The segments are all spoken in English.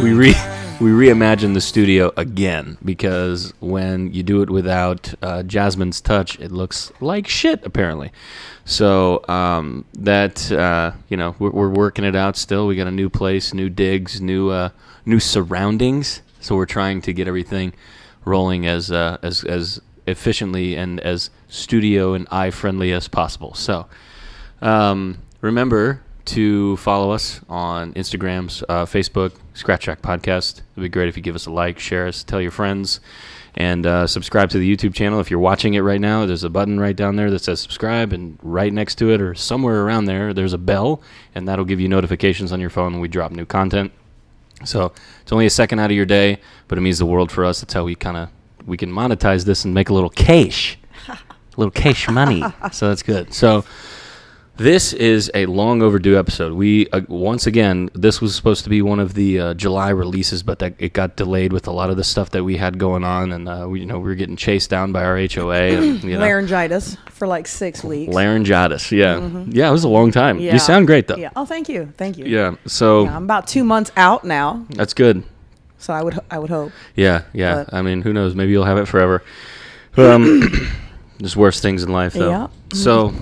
we reimagined the studio again because when you do it without Jasmine's touch, it looks like shit apparently. So we're working it out still. We got a new place, new digs, new surroundings. So we're trying to get everything rolling as efficiently and as studio and eye friendly as possible. So remember to follow us on Instagram, Facebook, Scratch Track Podcast. It'd be great if you give us a like, share us, tell your friends, and subscribe to the YouTube channel. If you're watching it right now, there's a button right down there that says subscribe, and right next to it or somewhere around there's a bell, and that'll give you notifications on your phone when we drop new content. So it's only a second out of your day, but it means the world for us. That's how we can monetize this and make a little cash, money. So that's good. So this is a long overdue episode. We once again, this was supposed to be one of the July releases, but it got delayed with a lot of the stuff that we had going on, and we were getting chased down by our HOA. And, laryngitis for like 6 weeks. Laryngitis, yeah, yeah, it was a long time. Yeah. You sound great though. Yeah. Oh, thank you. Yeah. So I'm about 2 months out now. That's good. So I would hope. Yeah. But, I mean, who knows? Maybe you'll have it forever. There's worse things in life though. Yeah. So.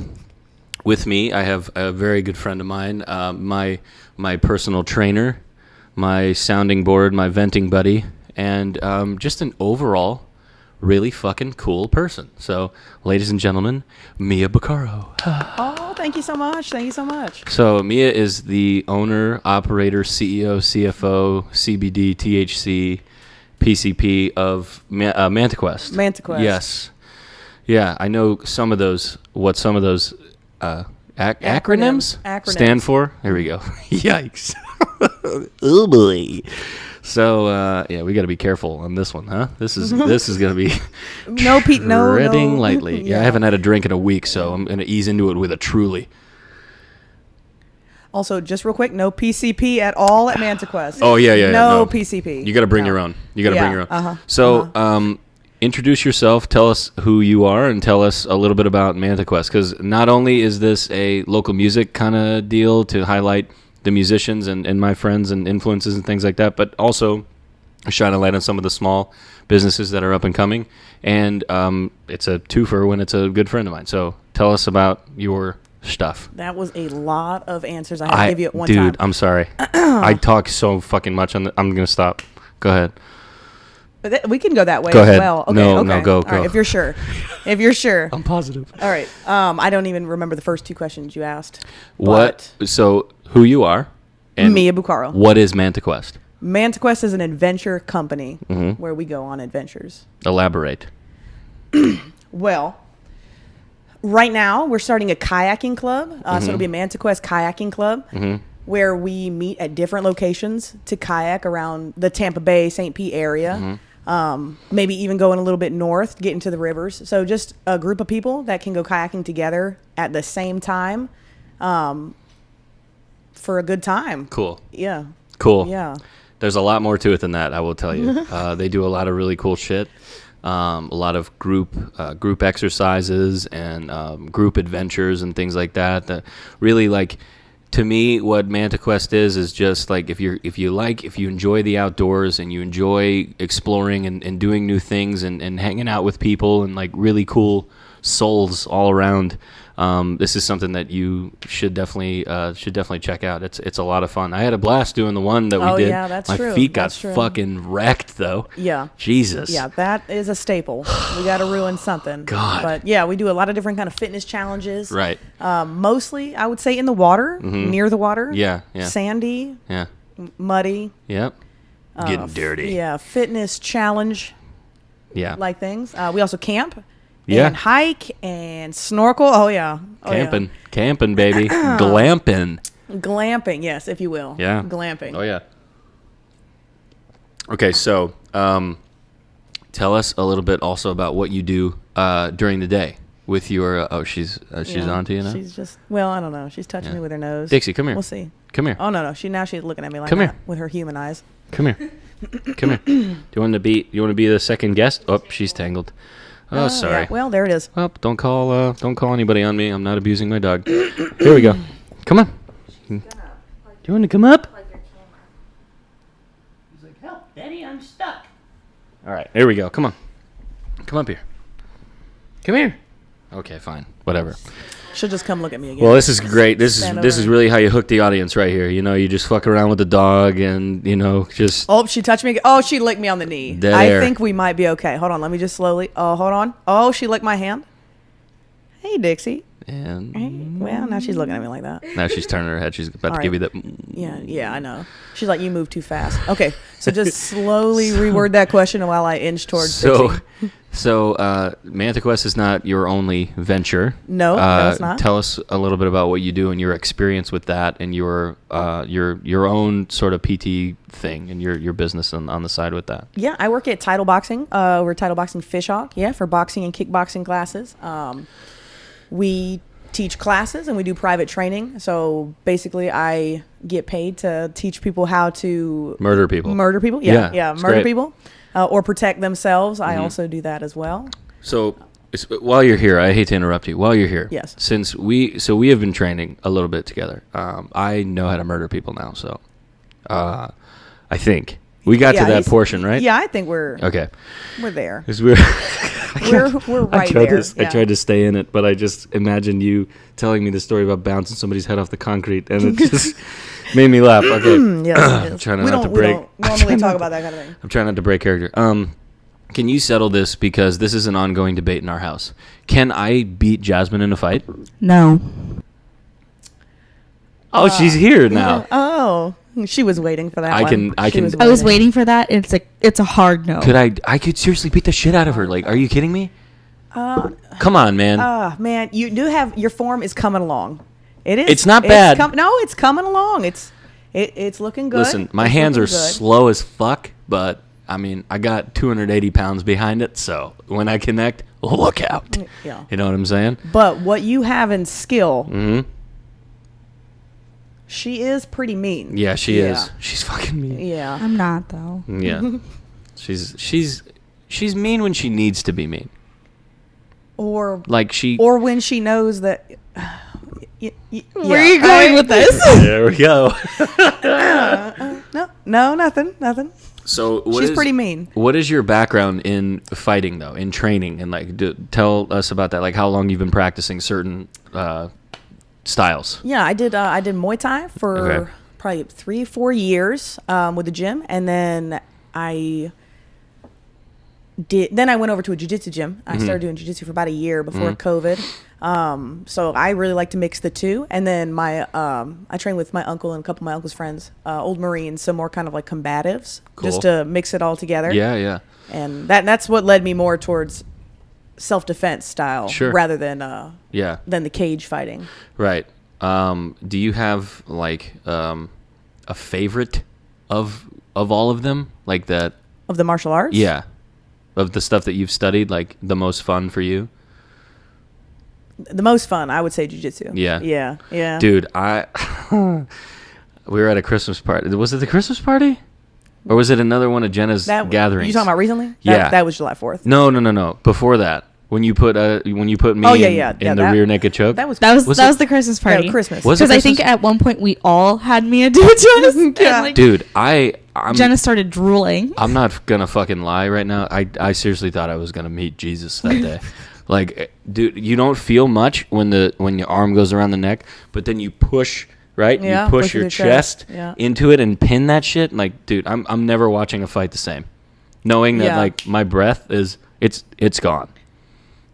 With me, I have a very good friend of mine, my personal trainer, my sounding board, my venting buddy, and just an overall really fucking cool person. So, ladies and gentlemen, Mia Bucaro. Oh, thank you so much. Thank you so much. So, Mia is the owner, operator, CEO, CFO, CBD, THC, PCP of Manta Quest. Manta Quest. Yes. Yeah, I know some of those acronyms stand for. There we go. Yikes. Oh boy. So we got to be careful on this one, huh? This is gonna be treading lightly. Yeah, I haven't had a drink in a week, so I'm gonna ease into it with a Truly. Also, just real quick, no PCP at all at Manta Quest. Oh yeah. No PCP. You got to bring your own. Bring your own. So introduce yourself, tell us who you are, and tell us a little bit about Manta Quest, because not only is this a local music kind of deal to highlight the musicians and my friends and influences and things like that, but also shine a light on some of the small businesses that are up and coming, and it's a twofer when it's a good friend of mine. So tell us about your stuff. That was a lot of answers I had to give you at one time. Dude, I'm sorry. I talk so fucking much. I'm going to stop. Go ahead. But we can go that way go ahead. as well. Okay, No, go. All right, if you're sure. I'm positive. All right. I don't even remember the first two questions you asked. So who you are. And Mia Bucaro. What is Manta Quest? Manta Quest is an adventure company where we go on adventures. Elaborate. Well, right now we're starting a kayaking club. So it'll be a Manta Quest kayaking club. Where we meet at different locations to kayak around the Tampa Bay, St. Pete area. Maybe even going a little bit north, get into the rivers. So just a group of people that can go kayaking together at the same time for a good time. Cool. Yeah. Cool. Yeah. There's a lot more to it than that, I will tell you. They do a lot of really cool shit. A lot of group exercises and group adventures and things like that. That really, like, to me, what Manta Quest is just like if you enjoy the outdoors and you enjoy exploring and doing new things and hanging out with people and like really cool souls all around. This is something that you should definitely check out. It's a lot of fun. I had a blast doing the one that we did. Yeah, that's My true. My feet got fucking wrecked though. Yeah. Jesus. Yeah, that is a staple. We got to ruin something. God. But yeah, we do a lot of different kind of fitness challenges. Right. Mostly, I would say in the water, near the water. Yeah. Sandy. Yeah. Muddy. Yep. Getting dirty. Yeah, fitness challenge. Yeah. Like things. We also camp. Yeah. And hike and snorkel. Oh, yeah. Camping, baby. Glamping. Glamping, yes, if you will. Yeah. Glamping. Oh, yeah. Okay, so tell us a little bit also about what you do during the day with your... she's on to you now? She's just... Well, I don't know. She's touching me with her nose. Dixie, come here. We'll see. Come here. Oh, no. She's looking at me like come that here. with her human eyes. Come here. Come here. Do you want to be the second guest? Oh, she's tangled. Oh, sorry. Yeah. Well, there it is. Well, don't call anybody on me. I'm not abusing my dog. Here we go. Come on. Do you want to come up? He's like, help, Daddy, I'm stuck. All right, here we go. Come on. Come up here. Come here. Okay, fine. Whatever. She'll just come look at me again. Well, this is great. This Stand is over. really how you hook the audience right here. You know, you just fuck around with the dog and, you know, just... Oh, she touched me again. Oh, she licked me on the knee. Dead I air. think we might be okay. Hold on. Let me just slowly. Oh, hold on. Oh, she licked my hand. Hey, Dixie. And Hey. Well, now she's looking at me like that. now she's turning her head. She's about All to give right. you that... Yeah, I know. She's like, you move too fast. Okay, so just slowly reword that question while I inch towards Dixie. So, Manta Quest is not your only venture. No, it's not. Tell us a little bit about what you do and your experience with that, and your own sort of PT thing and your business on the side with that. Yeah, I work at Title Boxing. We're Title Boxing Fishhawk. Yeah, for boxing and kickboxing classes. We teach classes and we do private training. So basically, I get paid to teach people how to Murder people. Yeah, it's murder great. people or protect themselves. I also do that as well. So while you're here, I hate to interrupt you. While you're here, Yes. Since we have been training a little bit together. I know how to murder people now. So I think we got to that he's- portion, right? Yeah, I think we're Okay. there. 'Cause we're We're right there. I tried to stay in it, but I just imagined you telling me the story about bouncing somebody's head off the concrete, and it just made me laugh. Okay, Yes, it is. Trying we not to don't, break. We don't normally talk about that kind of thing. I'm trying not to break character. Can you settle this, because this is an ongoing debate in our house? Can I beat Jasmine in a fight? No. Oh, she's here now. Oh, she was waiting for that. I one. can- She was I was waiting for that. It's a hard no. Could I could seriously beat the shit out of her. Like, are you kidding me? Come on, man. Man, you do have your form is coming along. It is. It's not bad. No, it's coming along. It's looking good. Listen, my It's hands are looking good. slow as fuck, but I mean, I got 280 pounds behind it, so when I connect, look out. Yeah. You know what I'm saying? But what you have in skill, Hmm. she is pretty mean. Yeah, she is. She's fucking mean. Yeah. I'm not though. Yeah. She's mean when she needs to be mean. Or Like she. when she knows that. Where are you going with this? There we go. No, nothing. So She's pretty mean. What is your background in fighting, though, in training, and like tell us about that? Like how long you've been practicing certain styles? Yeah, I did Muay Thai for Okay. probably 3-4 years with the gym, and then I went over to a jiu-jitsu gym. I started doing jiu-jitsu for about a year before COVID. So I really like to mix the two. And then I train with my uncle and a couple of my uncle's friends, old Marines, so more kind of like combatives, Cool. just to mix it all together. Yeah. And that's what led me more towards self-defense style Sure. rather than Yeah. the cage fighting. Right. Do you have like a favorite of all of them, like that? Of the martial arts? Yeah. Of the stuff that you've studied, like the most fun for you? The most fun, I would say jiu-jitsu. Yeah. Yeah. Dude, we were at a Christmas party. Was it the Christmas party? Or was it another one of Jenna's gatherings? You talking about recently? Yeah. That was July 4th. No. Before that, when you put me in the rear naked choke. That was That was Was it- the Christmas party. Christmas. Was it Because I think Christmas? at one point we all had Mia do it to us. And, like, Dude, I'm Jenna started drooling. I'm not gonna fucking lie right now. I seriously thought I was gonna meet Jesus that day. Like, dude, you don't feel much when your arm goes around the neck, but then you push, right? Yeah, you push push your with your chest. Yeah. into it and pin that shit. Like, dude, I'm never watching a fight the same, knowing that Yeah. like my breath is it's gone.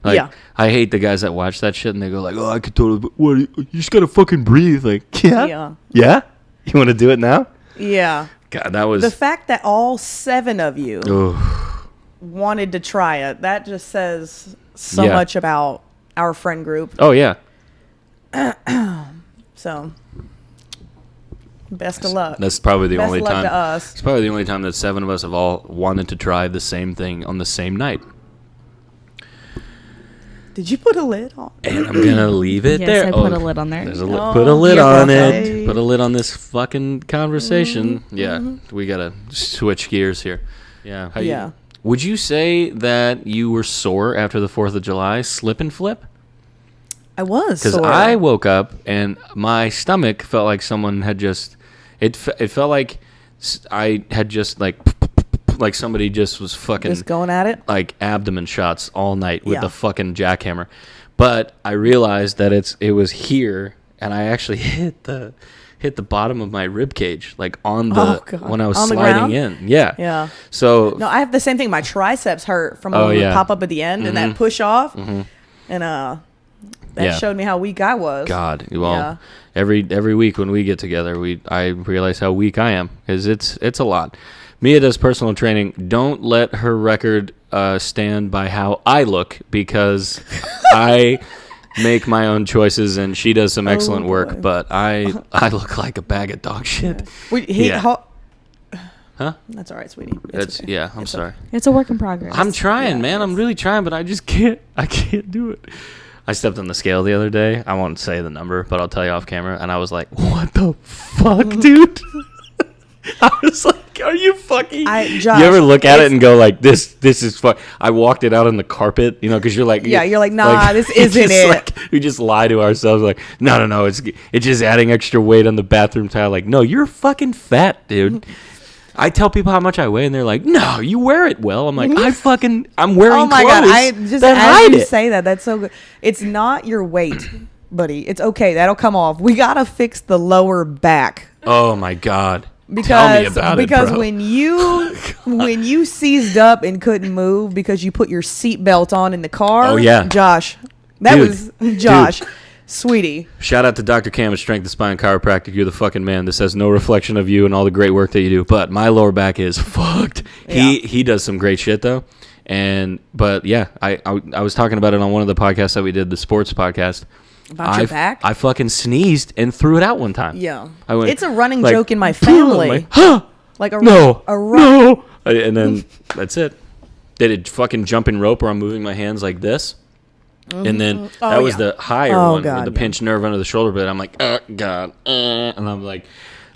Like, Yeah. I hate the guys that watch that shit and they go like, "Oh, I could totally." What? You just gotta fucking breathe. Like, yeah. You want to do it now? Yeah. God, that was. The fact that all 7 of you Oh, wanted to try it, that just says so Yeah. much about our friend group. oh yeah. So, best of luck. That's probably the Best only luck time. to us. It's probably the only time that 7 of us have all wanted to try the same thing on the same night. Did you put a lid on? And I'm gonna leave it Yes, there. I put a lid on there. There's a Oh, put a lid you're on okay. it. Put a lid on this fucking conversation. Mm-hmm. Yeah, we gotta switch gears here. Yeah. Yeah. Would you say that you were sore after the 4th of July slip and flip? I was Because sore. I woke up and my stomach felt like someone had just. It felt like I had just like somebody just was fucking Just going at it. like abdomen shots all night with Yeah. the fucking jackhammer. But I realized that it was here, and I actually hit the bottom of my rib cage, like on the when I was On the sliding ground? in. Yeah. Yeah. So No, I have the same thing. My triceps hurt from Oh, the yeah. pop up at the end and that push off, and that Yeah. showed me how weak I was. God, well, Yeah. every week when we get together, I realize how weak I am, because it's a lot. Mia does personal training. Don't let her record stand by how I look, because I make my own choices and she does some excellent work, boy. but I look like a bag of dog shit. Yeah. Huh? That's all right, sweetie. That's okay. yeah. I'm It's sorry. It's a work in progress. I'm trying, man. I'm really trying, but I just can't. I can't do it. I stepped on the scale the other day. I won't say the number, but I'll tell you off camera. And I was like, "What the fuck, dude?" I was like, "Are you fucking?" Josh, you ever look at it and go like, "This is fuck." I walked it out on the carpet, because you're like, you're like, nah, this we isn't just, it. like, we just lie to ourselves, like, no, it's just adding extra weight on the bathroom tile. Like, no, you're fucking fat, dude. I tell people how much I weigh, and they're like, "No, you wear it well." I'm like, I'm wearing. Oh my clothes god! I just that as hide you it. say that, that's so good. It's not your weight, buddy. It's okay. That'll come off. We gotta fix the lower back. Oh my god! Tell me about it, bro. when you seized up and couldn't move because you put your seatbelt on in the car. Oh, yeah. Josh, sweetie. Shout out to Dr. Cam at Strength and Spine Chiropractic. You're the fucking man. This has no reflection of you and all the great work that you do, but my lower back is fucked. He does some great shit though. But yeah, I was talking about it on one of the podcasts that we did, the sports podcast. About your back? I fucking sneezed and threw it out one time. Yeah. I went, It's a running like, joke in my I'm family. like, huh? Like a No. run. No. And then that's it. Did it fucking jumping rope where I'm moving my hands like this? And then that was the higher one, God, with the pinched nerve under the shoulder blade. I'm like, God. And I'm like,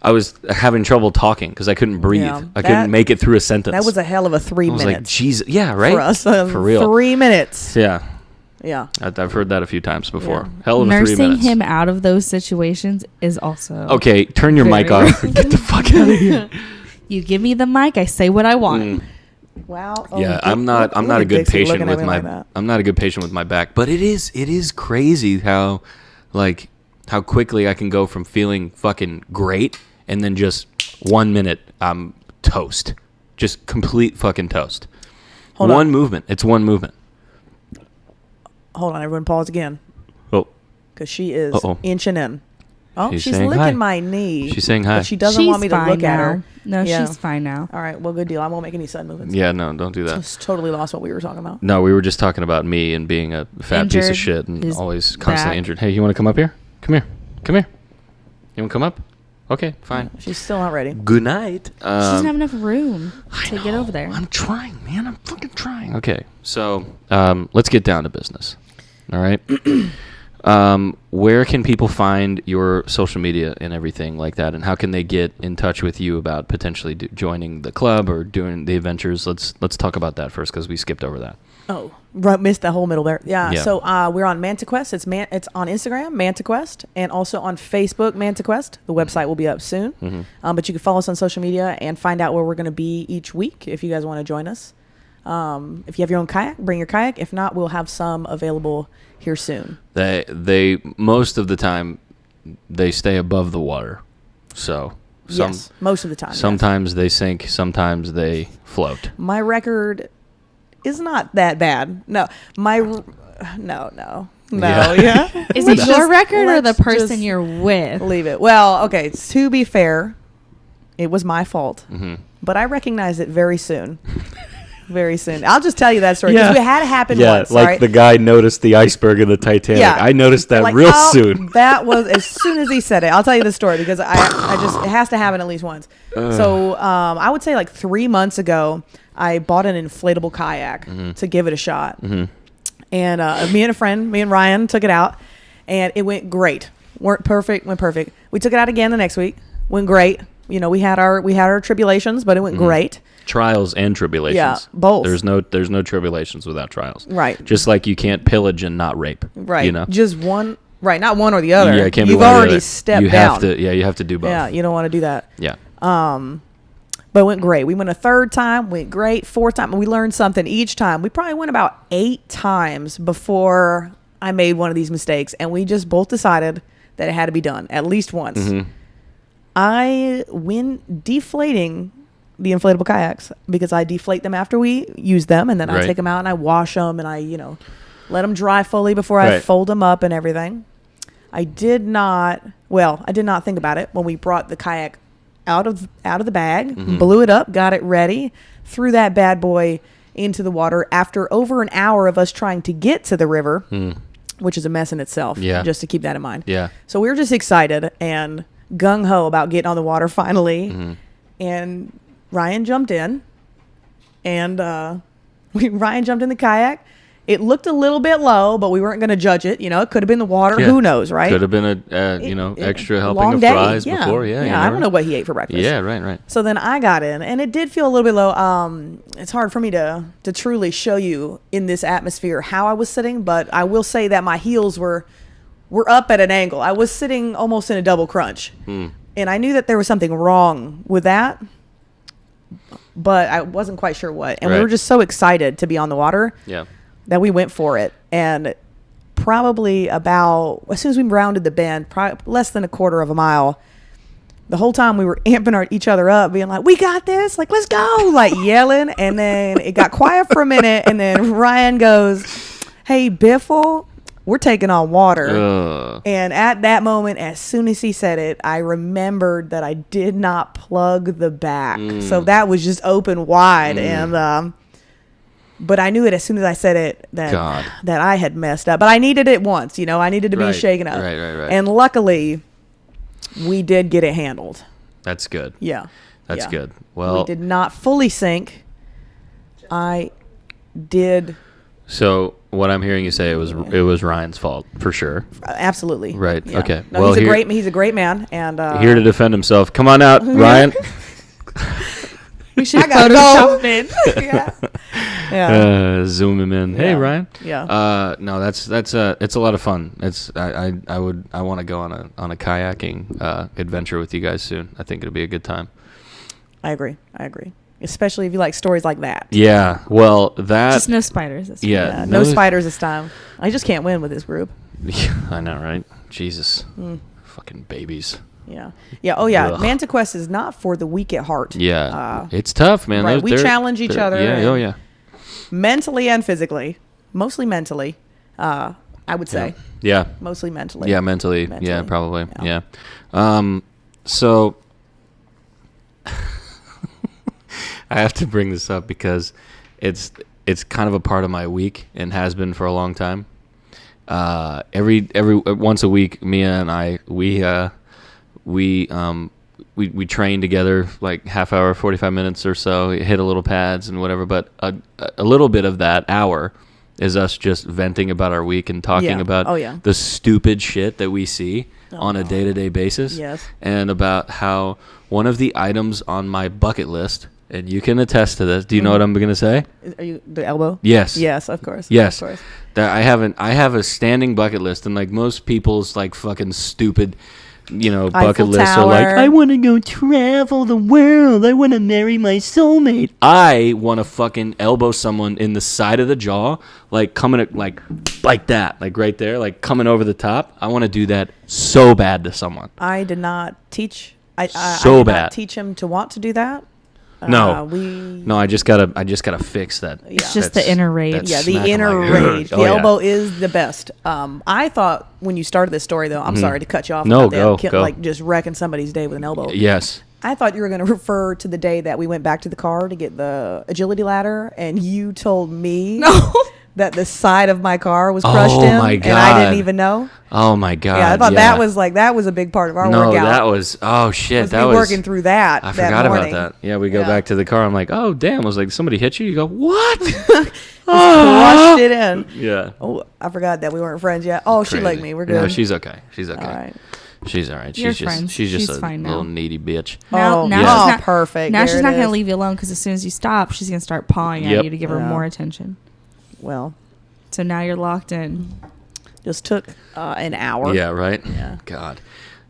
I was having trouble talking because I couldn't breathe. Yeah, I couldn't make it through a sentence. That was a hell of a 3 I was minutes. like, Jesus. Yeah, right? For us. For real. 3 minutes. Yeah. Yeah. I've heard that a few times before. Yeah. Hell of a 3 Nursing minutes. him out of those situations is also Okay, turn your mic Very off. Get the fuck out of here. You give me the mic, I say what I want. Wow. Yeah, I'm not a good patient with my I'm not a good patient with my back, but it is crazy how quickly I can go from feeling fucking great and then just 1 minute I'm toast. Just complete fucking toast. Hold on. Movement. It's one movement. Hold on, everyone pause again. Oh. Because she is Uh-oh. inching in. Oh, She's she's saying licking hi. my knee. She's saying hi. But she doesn't She's want me to fine look at now. her. No, Yeah. she's fine now. All right, well, good deal. I won't make any sudden movements. Yeah, no, don't do that. Just totally lost what we were talking about. No, we were just talking about me and being a fat piece of Injured, shit and his always constantly back. injured. Hey, you want to come up here? Come here. Come here. You want to come up? Okay, fine. She's still not ready. Good night. She doesn't have enough room I to get know. over there. I'm trying, man. I'm fucking trying. Okay, so let's get down to business. All right. Where can people find your social media and everything like that, and how can they get in touch with you about potentially joining the club or doing the adventures? Let's talk about that first because we skipped over that. Oh, right, missed the whole middle there. Yeah. Yeah. So we're on Manta Quest. It's on Instagram, Manta Quest, and also on Facebook, Manta Quest. The website will be up soon. Mm-hmm. But you can follow us on social media and find out where we're going to be each week if you guys want to join us. If you have your own kayak, bring your kayak. If not, we'll have some available here soon. They most of the time they stay above the water, so Yes, most of the time. yes. sometimes they sink, sometimes they float. My record is not that bad. No, no. Yeah. Yeah. Is it Let's your just- record or the let's person just you're with? Leave it. Well, okay. To be fair, it was my fault, Mm-hmm. but I recognized it very soon. Very soon. I'll just tell you that story because Yeah. it had happened Yeah, once. like right? the guy noticed the iceberg in the Titanic. Yeah. I noticed that Like, real oh, soon. That was as soon as he said it. I'll tell you the story because I just it has to happen at least once. So I would say like 3 months ago, I bought an inflatable kayak to give it a shot, and me and Ryan took it out, and it went great. Went perfect. We took it out again the next week. Went great. You know, we had our tribulations, but it went great. Trials and tribulations. Yeah, both. There's no tribulations without trials. Right. Just like you can't pillage and not rape. Right. You know. Just one. Right. Not one or the other. Yeah, it can't be You've one or the already other. stepped you down. have to. Yeah, you have to do both. Yeah. You don't want to do that. Yeah. But it went great. We went a third time, went great. Fourth time, we learned something each time. We probably went about 8 times before I made one of these mistakes. And we just both decided that it had to be done at least once. When deflating the inflatable kayaks, because I deflate them after we use them, and then I take them out and I wash them, and I, let them dry fully before I fold them up and everything. I did not think about it when we brought the kayak out of the bag, blew it up, got it ready, threw that bad boy into the water after over an hour of us trying to get to the river, which is a mess in itself, just to keep that in mind. Yeah. So we were just excited and gung-ho about getting on the water finally, and Ryan jumped in, and Ryan jumped in the kayak. It looked a little bit low, but we weren't going to judge it. It could have been the water. Yeah. Who knows, right? Could have been extra helping of fries before. Yeah, I don't know what he ate for breakfast. Yeah, right. So then I got in, and it did feel a little bit low. It's hard for me to truly show you in this atmosphere how I was sitting, but I will say that my heels were up at an angle. I was sitting almost in a double crunch, and I knew that there was something wrong with that, but I wasn't quite sure what. And we were just so excited to be on the water. Yeah. That we went for it, and probably about as soon as we rounded the bend, probably less than a quarter of a mile, the whole time we were amping each other up, being like, "We got this! Like, let's go!" Like yelling, and then it got quiet for a minute, and then Ryan goes, "Hey, Biffle, we're taking on water." And at that moment, as soon as he said it, I remembered that I did not plug the back, so that was just open wide, and. But I knew it as soon as I said it that I had messed up. But I needed it once, I needed to be shaken up. Right. And luckily, we did get it handled. That's good. Yeah. That's good. Well, we did not fully sink. I did. So what I'm hearing you say, it was Ryan's fault for sure. Absolutely. Right. Yeah. Okay. No, well, he's a great man, and here to defend himself. Come on out, Ryan. We should Photoshop in. Yeah. Zoom him in. Hey, Ryan. Yeah. No, it's a lot of fun. I want to go on a kayaking adventure with you guys soon. I think it'll be a good time. I agree. Especially if you like stories like that. Yeah. Well, just no spiders this time. Yeah. No spiders this time. I just can't win with this group. Yeah, I know, right? Jesus. Fucking babies. Yeah. Oh, yeah. Ugh. Manta Quest is not for the weak at heart. Yeah. It's tough, man. Right. We challenge each other. Yeah. Oh, yeah. Mentally and physically. Mostly mentally, I would say. Yeah. Mostly mentally. Yeah, mentally. Yeah, probably. Yeah. So I have to bring this up because it's kind of a part of my week and has been for a long time. Every once a week, Mia and I, we train together like half hour, 45 minutes or so, hit a little pads and whatever. But a little bit of that hour is us just venting about our week and talking about the stupid shit that we see on a day-to-day basis. Yes. And about how one of the items on my bucket list, and you can attest to this. Do you know what I'm going to say? Are you the elbow? Yes. Yes, of course. Yes. Of course. That I have a standing bucket list, and like most people's like fucking stupid bucket Eiffel lists Tower. are like, I want to go travel the world. I want to marry my soulmate. I want to fucking elbow someone in the side of the jaw, like coming at, like that, like right there, like coming over the top. I want to do that so bad to someone. I did not teach. I did not teach him to want to do that. No, I just gotta fix that. It's just the inner rage. Yeah, the inner rage. The elbow is the best. I thought when you started this story, though, I'm sorry to cut you off. No, go. Like just wrecking somebody's day with an elbow. Yes. I thought you were going to refer to the day that we went back to the car to get the agility ladder, and you told me that the side of my car was crushed in, my God. and I didn't even know. Oh my God! Yeah, I thought that was a big part of our workout. No, that was shit. That was working through that. I forgot about that. Yeah, we go back to the car. I'm like, oh damn! I was like, somebody hit you? You go, what? Crushed it in. Yeah. Oh, I forgot that we weren't friends yet. Oh, Crazy. She liked me. We're good. No, she's okay. All right. She's all right. You're she's friends. just She's a fine little now. needy bitch. Now she's not perfect. Now there she's not going to is. leave you alone because as soon as you stop, she's going to start pawing at you to give her more attention. Well, so now you're locked in. Just took an hour. Yeah, right? Yeah. God.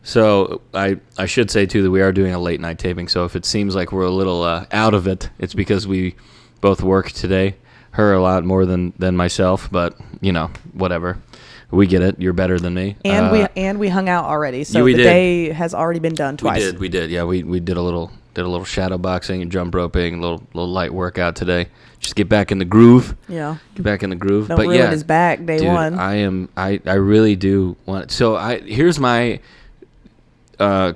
So I should say too that we are doing a late night taping. So if it seems like we're a little out of it, it's because we both worked today. Her a lot more than myself, but whatever. We get it. You're better than me. And we hung out already, so the day has already been done twice. We did. Yeah, we did a little shadow boxing and jump roping, a little light workout today. Just get back in the groove. Yeah. Get back in the groove. Don't ruin his back day one. I really do want. So here's my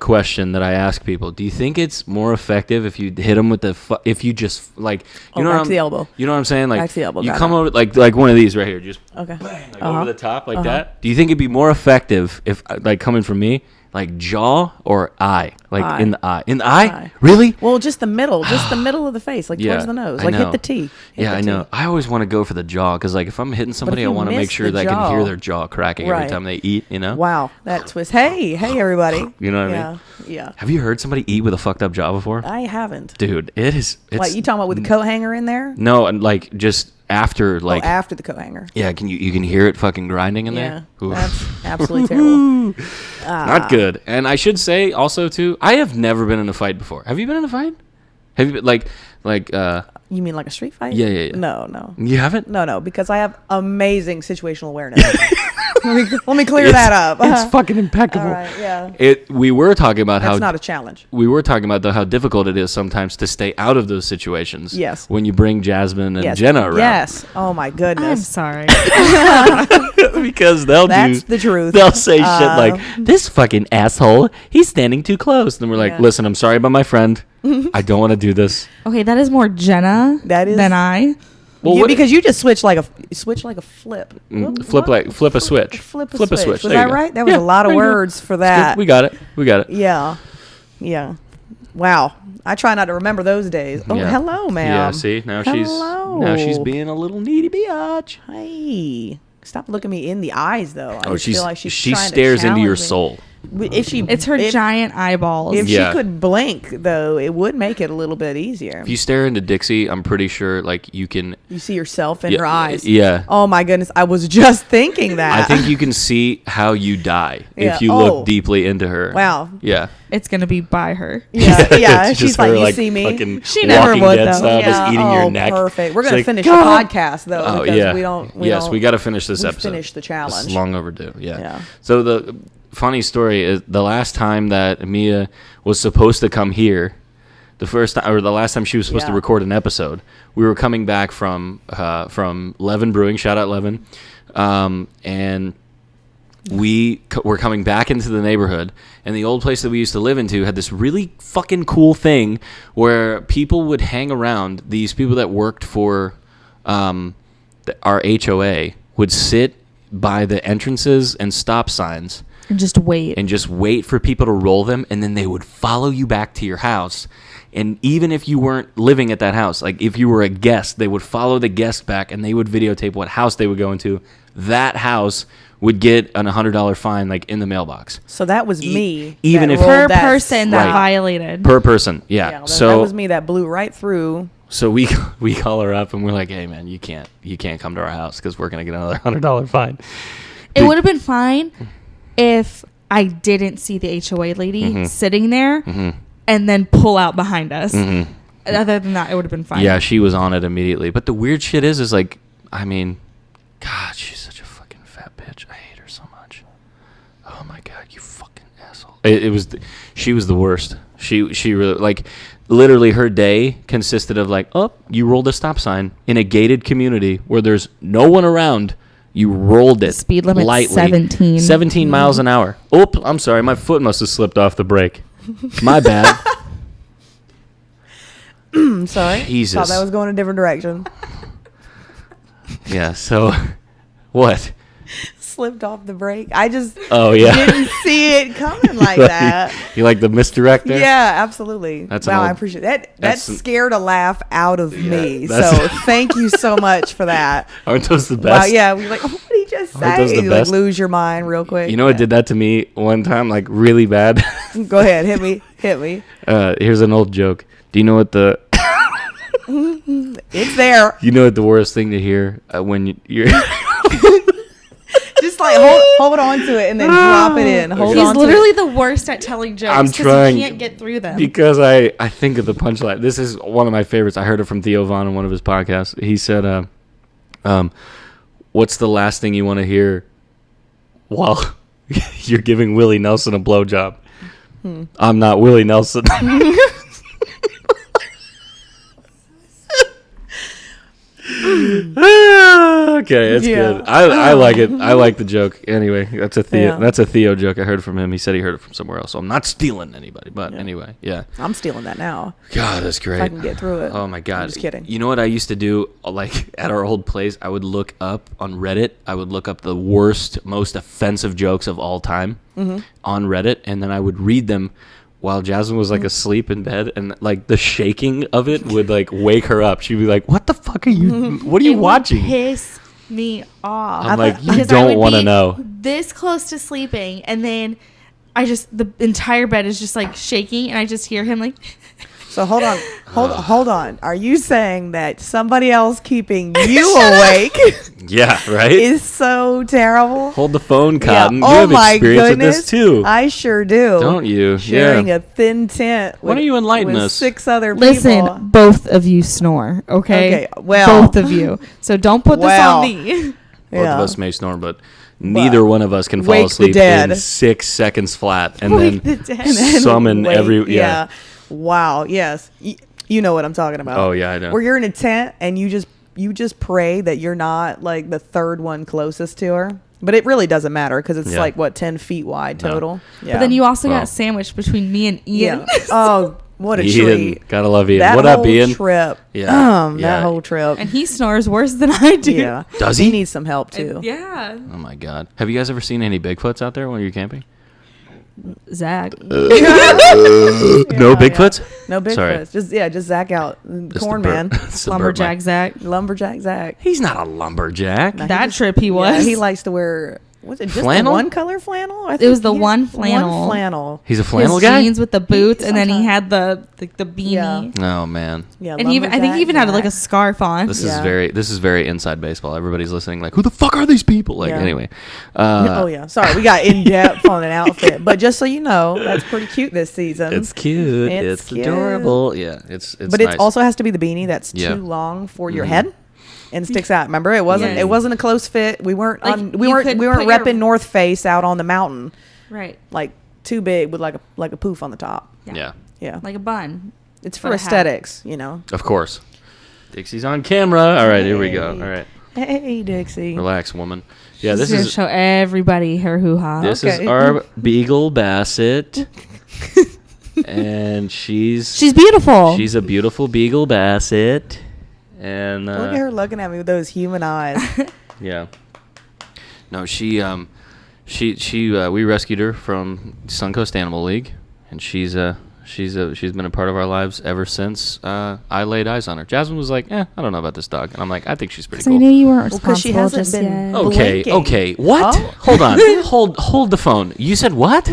question that I ask people. Do you think it's more effective if you hit them with if you just back to the elbow? You know what I'm saying? Like back to the elbow. You come over like one of these right here, just okay, bang, over the top like that. Do you think it'd be more effective if coming from me? Like jaw or eye? Like in the eye? In the eye? Really? Well, just the middle of the face, like towards the nose. Like hit the T. I know. I always want to go for the jaw because if I'm hitting somebody, I want to make sure that I can hear their jaw cracking every time they eat, Wow, that twist. Hey, everybody. You know what I mean? Yeah. Have you heard somebody eat with a fucked up jaw before? I haven't. Dude, it's like you talking about with the coat hanger in there? No, and just after after the coat hanger. Yeah, you can hear it fucking grinding in there. Yeah, that's absolutely terrible. Not good. And I should say also too, I have never been in a fight before. Have you been in a fight? Have you been like you mean like a street fight? Yeah. No. You haven't? No, because I have amazing situational awareness. let me clear that up. It's fucking impeccable. All right, yeah. We were talking about That's not a challenge. We were talking about how difficult it is sometimes to stay out of those situations. Yes. When you bring Jasmine and Jenna around. Yes. Oh my goodness. I'm sorry. Because that's the truth. They'll say shit like, "This fucking asshole, he's standing too close." And we're like, "Listen, I'm sorry about my friend. I don't want to do this." Okay, that is more Jenna than I. Well, because you just switch like a flip. Flip a switch. Flip a switch. Was that right? That was a lot of words for that. We got it. Yeah. Wow. I try not to remember those days. Oh, hello, ma'am. Yeah, see? Now she's being a little needy biatch. Hey. Stop looking me in the eyes, though. I she feel like she stares into your soul. It's her giant eyeballs. If she could blink, though, it would make it a little bit easier. If you stare into Dixie, I'm pretty sure you can. You see yourself in her eyes. Yeah. Oh my goodness, I was just thinking that. I think you can see how you die if you look deeply into her. Wow. Yeah. It's gonna be by her. Yeah. She's like, you see me. She never would though. Style, just eating your neck. Perfect. We're gonna finish the podcast though. Because we don't. We got to finish this episode. Finish the challenge. It's long overdue. Yeah. So the funny story is the last time that Mia was supposed to come here, the last time she was supposed to record an episode, we were coming back from Levin Brewing. Shout out Levin, and we were coming back into the neighborhood, and the old place that we used to live into had this really fucking cool thing where people would hang around. These people that worked for our HOA would sit by the entrances and stop signs and just wait for people to roll them, and then they would follow you back to your house. And even if you weren't living at that house, like if you were a guest, they would follow the guest back, and they would videotape what house they would go into. That house would get an $100 fine, like in the mailbox. So that was me. Even if per person that violated. Per person, yeah. So that was me that blew right through. So we call her up and we're like, "Hey man, you can't come to our house because we're gonna get another $100 fine." It would have been fine if I didn't see the HOA lady sitting there and then pull out behind us. Other than that, it would have been fine. Yeah, she was on it immediately. But the weird shit is like, I mean, God, she's such a fucking fat bitch. I hate her so much. Oh my God, you fucking asshole. She was the worst. She really, literally her day consisted of you rolled a stop sign in a gated community where there's no one around. You rolled it speed limit lightly. 17 miles an hour. Oh, I'm sorry. My foot must have slipped off the brake. My bad. Sorry. Jesus. Thought that was going a different direction. Yeah, so what? Slipped off the brake. I just didn't see it coming like that. You like the misdirect there? Yeah, absolutely. I appreciate that. That scared a laugh out of me. So thank you so much for that. Aren't those the best? Wow, yeah, we what did he just say? You lose your mind real quick. You know what did that to me one time, really bad? Go ahead, hit me. Here's an old joke. Do you know what the... It's there. You know what the worst thing to hear when you're... Just like hold on to it and then drop it in. Hold He's on to literally it. the worst at telling jokes. I'm 'cause trying He can't get through them. because I think of the punchline. This is one of my favorites. I heard it from Theo Von on one of his podcasts. He said, "What's the last thing you want to hear while you're giving Willie Nelson a blowjob?" I'm not Willie Nelson. Okay, it's good. I like it. I like the joke. Anyway, that's a Theo joke. I heard it from him. He said he heard it from somewhere else. So I'm not stealing anybody. But anyway, yeah. I'm stealing that now. God, that's great. If I can get through it. Oh my God. I'm just kidding. You know what I used to do? Like at our old place, I would look up on Reddit. I would look up the worst, most offensive jokes of all time on Reddit, and then I would read them while Jasmine was like asleep in bed, and like the shaking of it would like wake her up. She'd be like, "What the fuck are you? What are you watching?" Piss me off. I'm like, you Because I don't would want to be know. This close to sleeping, and then the entire bed is just like shaking, and I just hear him like. So hold on. Are you saying that somebody else keeping you awake Yeah, right. is so terrible? Hold the phone, Cotton. Yeah. You Oh have my experience goodness. with this too. I sure do. Don't you? Sharing Yeah. a thin tent. Why don't you enlighten with us? 6 other people. Listen, both of you snore, okay? Okay, well. Both of you. So don't put this Well. on me. Both of us may snore, but neither one of us can fall wake the asleep dead. in 6 seconds flat and Wake then the dead. And then summon wait, every. Yeah. Wow. Yes. You know what I'm talking about. Oh, yeah, I know. Where you're in a tent and you just pray that you're not like the third one closest to her. But it really doesn't matter because it's Yeah. like what 10 feet wide total. Yeah. But then you also Well. got sandwiched between me and Ian. Yeah. Oh, what a Ian, treat. gotta love Ian. That What whole up, Ian? trip. Yeah. Yeah. That whole trip. And he snores worse than I do. Yeah. Does He he? needs some help too. Yeah. Oh my God. Have you guys ever seen any Bigfoots out there when you're camping? Zach. No Bigfoots? No Bigfoots. Sorry. Just Zach out. Just Corn the man. burp. It's the burp Lumberjack mic. Zach. Lumberjack Zach. He's not a lumberjack. No, That trip he was. Yeah, he likes to wear, was it just Flannel? the one color flannel? I It was the he has one flannel. One flannel. He's a flannel his guy? jeans with the boots, and then he Sometimes. had the beanie. Yeah. Oh man. Yeah, And I think he even had like a scarf on. This Yeah. is very inside baseball. Everybody's listening like, who the fuck are these people? Like Yeah. anyway. Oh yeah, sorry, we got in depth on an outfit, but just so you know, that's pretty cute this season. It's cute. It's It's cute. adorable. Yeah, it's but nice. it also has to be the beanie that's Yeah. too long for your head and sticks out. Remember, it wasn't Yes. it wasn't a close fit. We weren't Like, on we you weren't could we weren't put your- repping North Face out on the mountain Right. like too big with like a poof on the top. yeah. Yeah, Like a bun. it's for but a hat. aesthetics, you know. Of course. Dixie's on camera. All right, here we go. All right. Hey, Dixie. Relax, woman. Yeah, She's this gonna is show everybody her hoo-ha. this Okay. is our Beagle Basset. And she's beautiful. she's a beautiful Beagle Basset. And Look at her looking at me with those human eyes. yeah. No, she we rescued her from Suncoast Animal League, and she's been a part of our lives ever since I laid eyes on her. Jasmine was like, I don't know about this dog, and I'm like, I think she's pretty So cool. I knew you weren't Well, 'cause she responsible hasn't just been- yet. Blinking. Okay, what? Oh. Hold on, hold the phone. You said what?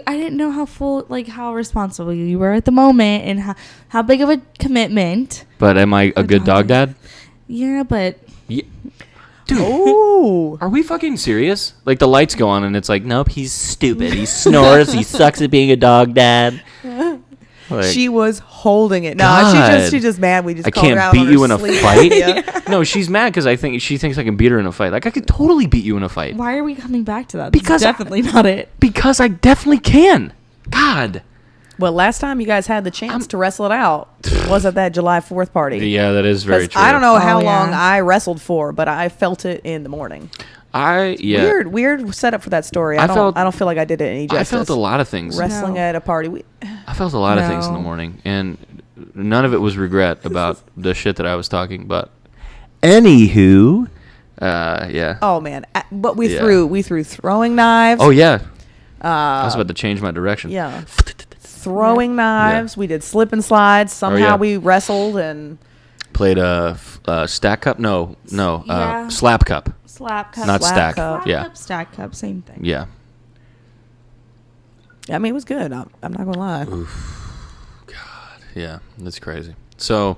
I didn't know how responsible you were at the moment, and how big of a commitment. But am I a good dog dad? Yeah, but Yeah. Dude, Ooh. are we fucking serious? Like the lights go on and it's like, nope, he's stupid. He snores. He sucks at being a dog dad. Like, She was holding it. No, God. she's just mad. We just I called her can't out beat on her you in a sleep. fight. Yeah. No, she's mad because she thinks I can beat her in a fight. Like I could totally beat you in a fight why are we coming back to that? Because That's definitely not it. because I definitely can. God. Well, last time you guys had the chance to wrestle it out was at that July 4th party. Yeah, that is very 'Cause true. I don't know Oh, how yeah. long I wrestled for, but I felt it in the morning. Weird setup for that story. I don't feel like I did it any justice. I felt a lot of things. Wrestling No. at a party. I felt a lot of things in the No. morning, and none of it was regret about the shit that I was talking about. Anywho, yeah. Oh man! But we Yeah. threw throwing knives. Oh yeah. I was about to change my direction. Yeah. Throwing knives. We did slip and slides. Somehow yeah. we wrestled and Played a stack cup. No, Yeah. slap cup. Slap cup. Not Slap stack. cup. Slap Yeah. cup, stack cup, same thing. Yeah. I mean it was good. I'm not gonna lie. Yeah, that's crazy. So,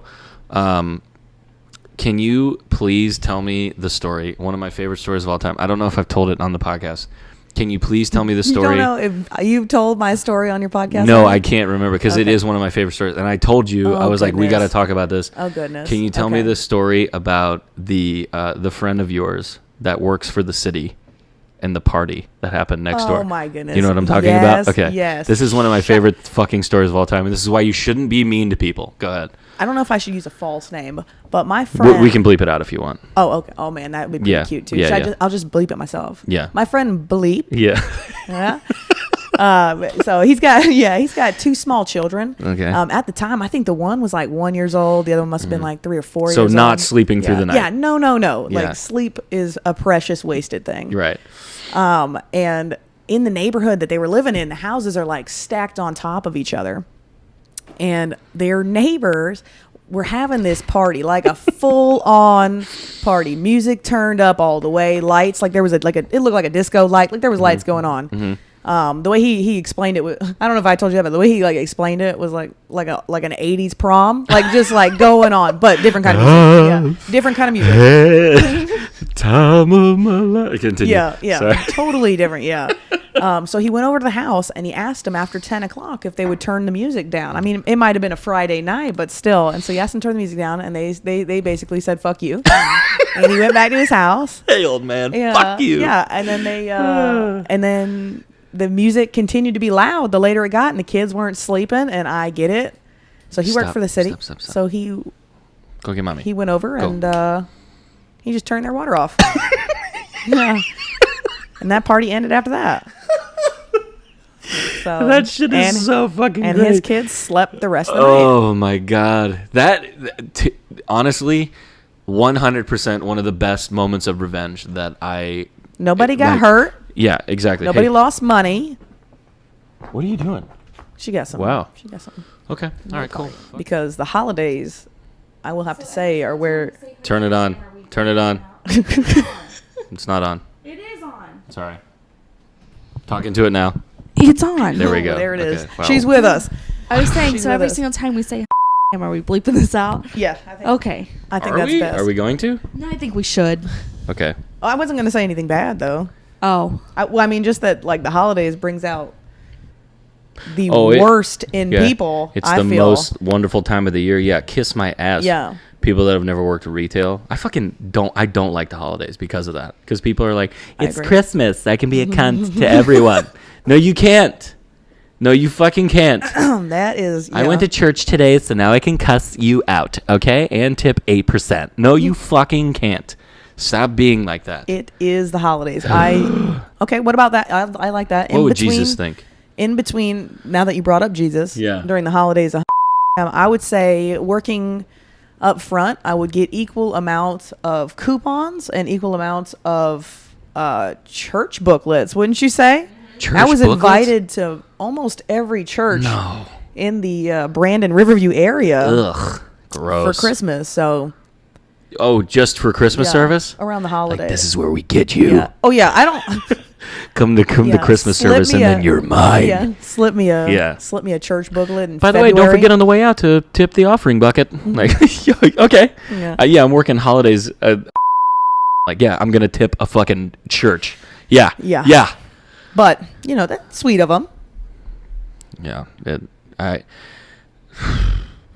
Can you please tell me the story? One of my favorite stories of all time. I don't know if I've told it on the podcast. Can you please tell me the story? You don't know if you've told my story on your podcast? No, already? I can't remember because it is one of my favorite stories. And I told you, I was like, we got to talk about this. Oh, goodness. Can you tell me the story about the friend of yours that works for the city and the party that happened next door? Oh, my goodness. You know what I'm talking about? Okay. Yes. This is one of my favorite fucking stories of all time. And this is why you shouldn't be mean to people. Go ahead. I don't know if I should use a false name, but my friend... We can bleep it out if you want. Oh, okay. Oh, man, that would be pretty cute, too. Yeah, I'll just bleep it myself. Yeah. My friend Bleep. Yeah. Yeah. So he's got 2 small children. Okay. At the time, I think the one was like 1 year old. The other one must have been like 3 or 4 years So old. not sleeping through the night. Yeah, no. Yeah. Like sleep is a precious wasted thing. Right. And in the neighborhood that they were living in, the houses are like stacked on top of each other. And their neighbors were having this party, like a full-on party. Music turned up all the way, lights, like there was it looked like a disco light, like there was lights going on. The way he explained it was, I don't know if I told you that, but the way he like explained it was like an 80s prom, like just like going on, but different kind of music. Yeah, different kind of music. Time of my life. Continue. Yeah, Sorry. totally different. Yeah. So he went over to the house and he asked them after 10 o'clock if they would turn the music down. I mean, it might have been a Friday night, but still. And so he asked them to turn the music down, and they basically said, fuck you. And he went back to his house. Hey, old man, Yeah, fuck you. Yeah, and then and then the music continued to be loud the later it got, and the kids weren't sleeping, and I get it. So he worked for the city. Stop. So he Go get mommy. he went over Go. and he just turned their water off. Yeah. And that party ended after that. So, That shit is so fucking and great. his kids slept the rest of the night. Oh my god, honestly, 100% one of the best moments of revenge that I. Nobody got like- hurt. Yeah, exactly. Nobody Hey, lost money. what are you doing? She got some. Wow. She got some. Okay, all right, cool. Because the holidays, I will have to say, are where. Turn it on. Turn it on. It's not on. It is on. Sorry. Talking to it now. It's on. There we go. There it is. Okay, wow. She's with us. I was saying, She's so with every us. single time we say are we bleeping this out? Yeah. I think, Okay. I think Are that's we? best. Are we going to? No, I think we should. Okay. Oh, I wasn't going to say anything bad, though. Oh. I mean, just that, like, the holidays brings out the Oh, worst in Yeah. people. It's I the feel. most wonderful time of the year. Yeah, kiss my ass. Yeah. People that have never worked retail. I don't like the holidays because of that. Because people are like, I it's agree. Christmas. I can be a cunt to everyone. No, you can't. No, you fucking can't. That is. I went to church today, so now I can cuss you out, okay? And tip 8%. No, you fucking can't. Stop being like that. It is the holidays. Okay. What about that? I like that. What would Jesus think? In between, now that you brought up Jesus, Yeah. during the holidays, I would say working up front, I would get equal amounts of coupons and equal amounts of church booklets. Wouldn't you say? Church I was booklets? invited to almost every church No. in the Brandon Riverview area Ugh. Gross. for Christmas. So Oh, just for Christmas yeah, service? around the holidays. Like, this is where we get you. Yeah. Oh yeah, I don't. Come to Yeah, Christmas slip service, me and then you're mine. Yeah, slip me Yeah. a church booklet. In By the way, don't February. forget on the way out to tip the offering bucket. Like, okay. Yeah. Yeah, I'm working holidays. Like, yeah, I'm going to tip a fucking church. Yeah. Yeah. Yeah. But that's sweet of them. Yeah.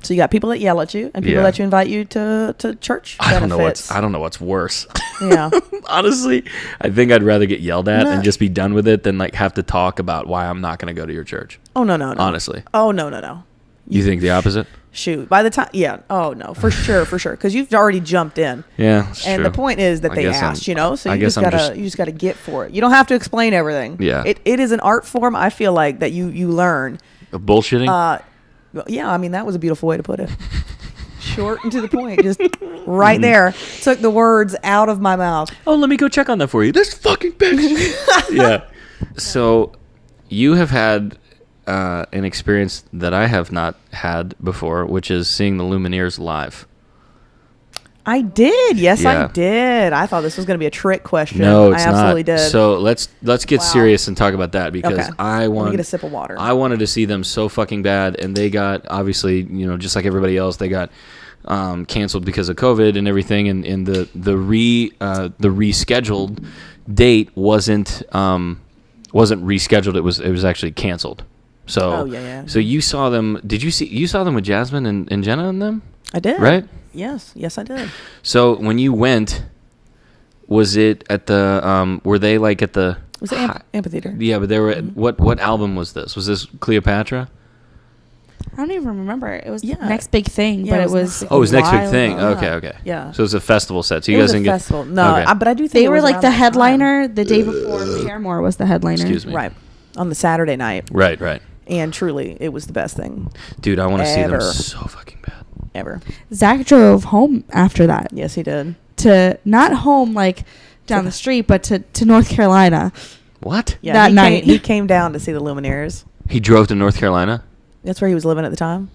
So you got people that yell at you and people Yeah. that you invite you to church I don't benefits. know what's worse. Yeah. Honestly, I think I'd rather get yelled at No. and just be done with it than like have to talk about why I'm not going to go to your church. Oh no. Honestly. Oh no. You think the opposite? Shoot. By the time, yeah. Oh no, for sure, because you've already jumped in. Yeah. It's And true. the point is that I they guess asked, so I you guess just I'm gotta you just gotta get for it. You don't have to explain everything. Yeah. It is an art form. I feel like that you learn. Bullshitting? Yeah, I mean that was a beautiful way to put it. Short and to the point, just right there. Took the words out of my mouth. Oh, let me go check on that for you. This fucking bitch. Yeah. So, you have had an experience that I have not had before, which is seeing the Lumineers live. I did. Yes, Yeah. I did. I thought this was going to be a trick question. No, it's I absolutely not. did. So let's get Wow. serious and talk about that because Okay. I Let want me get a sip of water. I wanted to see them so fucking bad, and they got obviously just like everybody else, they got canceled because of COVID and everything, and the rescheduled date wasn't rescheduled. It was actually canceled. So So you saw them? You saw them with Jasmine and Jenna and them? I did. Right? Yes, I did. So when you went, was it at the were they like at the? It was the amphitheater. Yeah, but they were at, what album was this? Was this Cleopatra? I don't even remember. It was Yeah. Next Big Thing, Yeah, but it it was was. Next Oh, it was Next Big while Thing. ago. Okay. Yeah. So it was a festival set. So you It guys was a didn't get festival. No, Okay. but I do think They it were was like around the that time. headliner the day before Paramore was the headliner. Excuse me. Right. On the Saturday night. Right. And truly, it was the best thing Dude, I want to see them Ever. so fucking bad. ever. Zach drove home after that Yes, he did. to not home like down the street, but to North Carolina. What? Yeah, That night. he came down to see the Lumineers. He drove to North Carolina? That's where he was living at the time.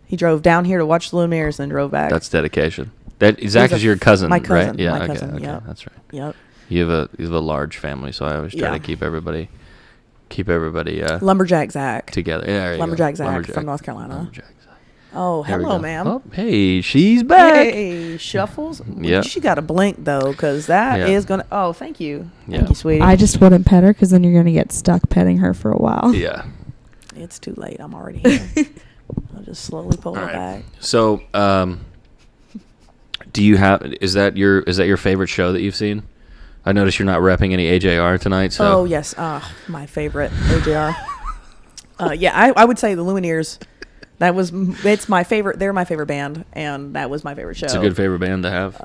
He drove down here to watch the Lumineers and then drove back. That's dedication. That Zach was is your cousin, my cousin, right? Yeah, my okay, cousin, okay, yep. that's right. Yep. You have a large family, so I always try to keep everybody Lumberjack Zach. together. Yeah, there you Lumberjack go. Zach from North Carolina. Lumberjack Zach. Oh, There we hello, go. ma'am. Oh, hey, she's back. Hey, Shuffles. Yeah. She got a blink, though, because that Yeah. is going to... Oh, thank you. Yeah. Thank you, sweetie. I just wouldn't pet her because then you're gonna get stuck petting her for a while. Yeah. It's too late. I'm already here. I'll just slowly pull All it right. back. So, do you have? Is that your favorite show that you've seen? I noticed you're not repping any AJR tonight. So. Oh, yes. My favorite, AJR. Yeah, I would say the Lumineers. It's my favorite. They're my favorite band, and that was my favorite show. It's a good favorite band to have.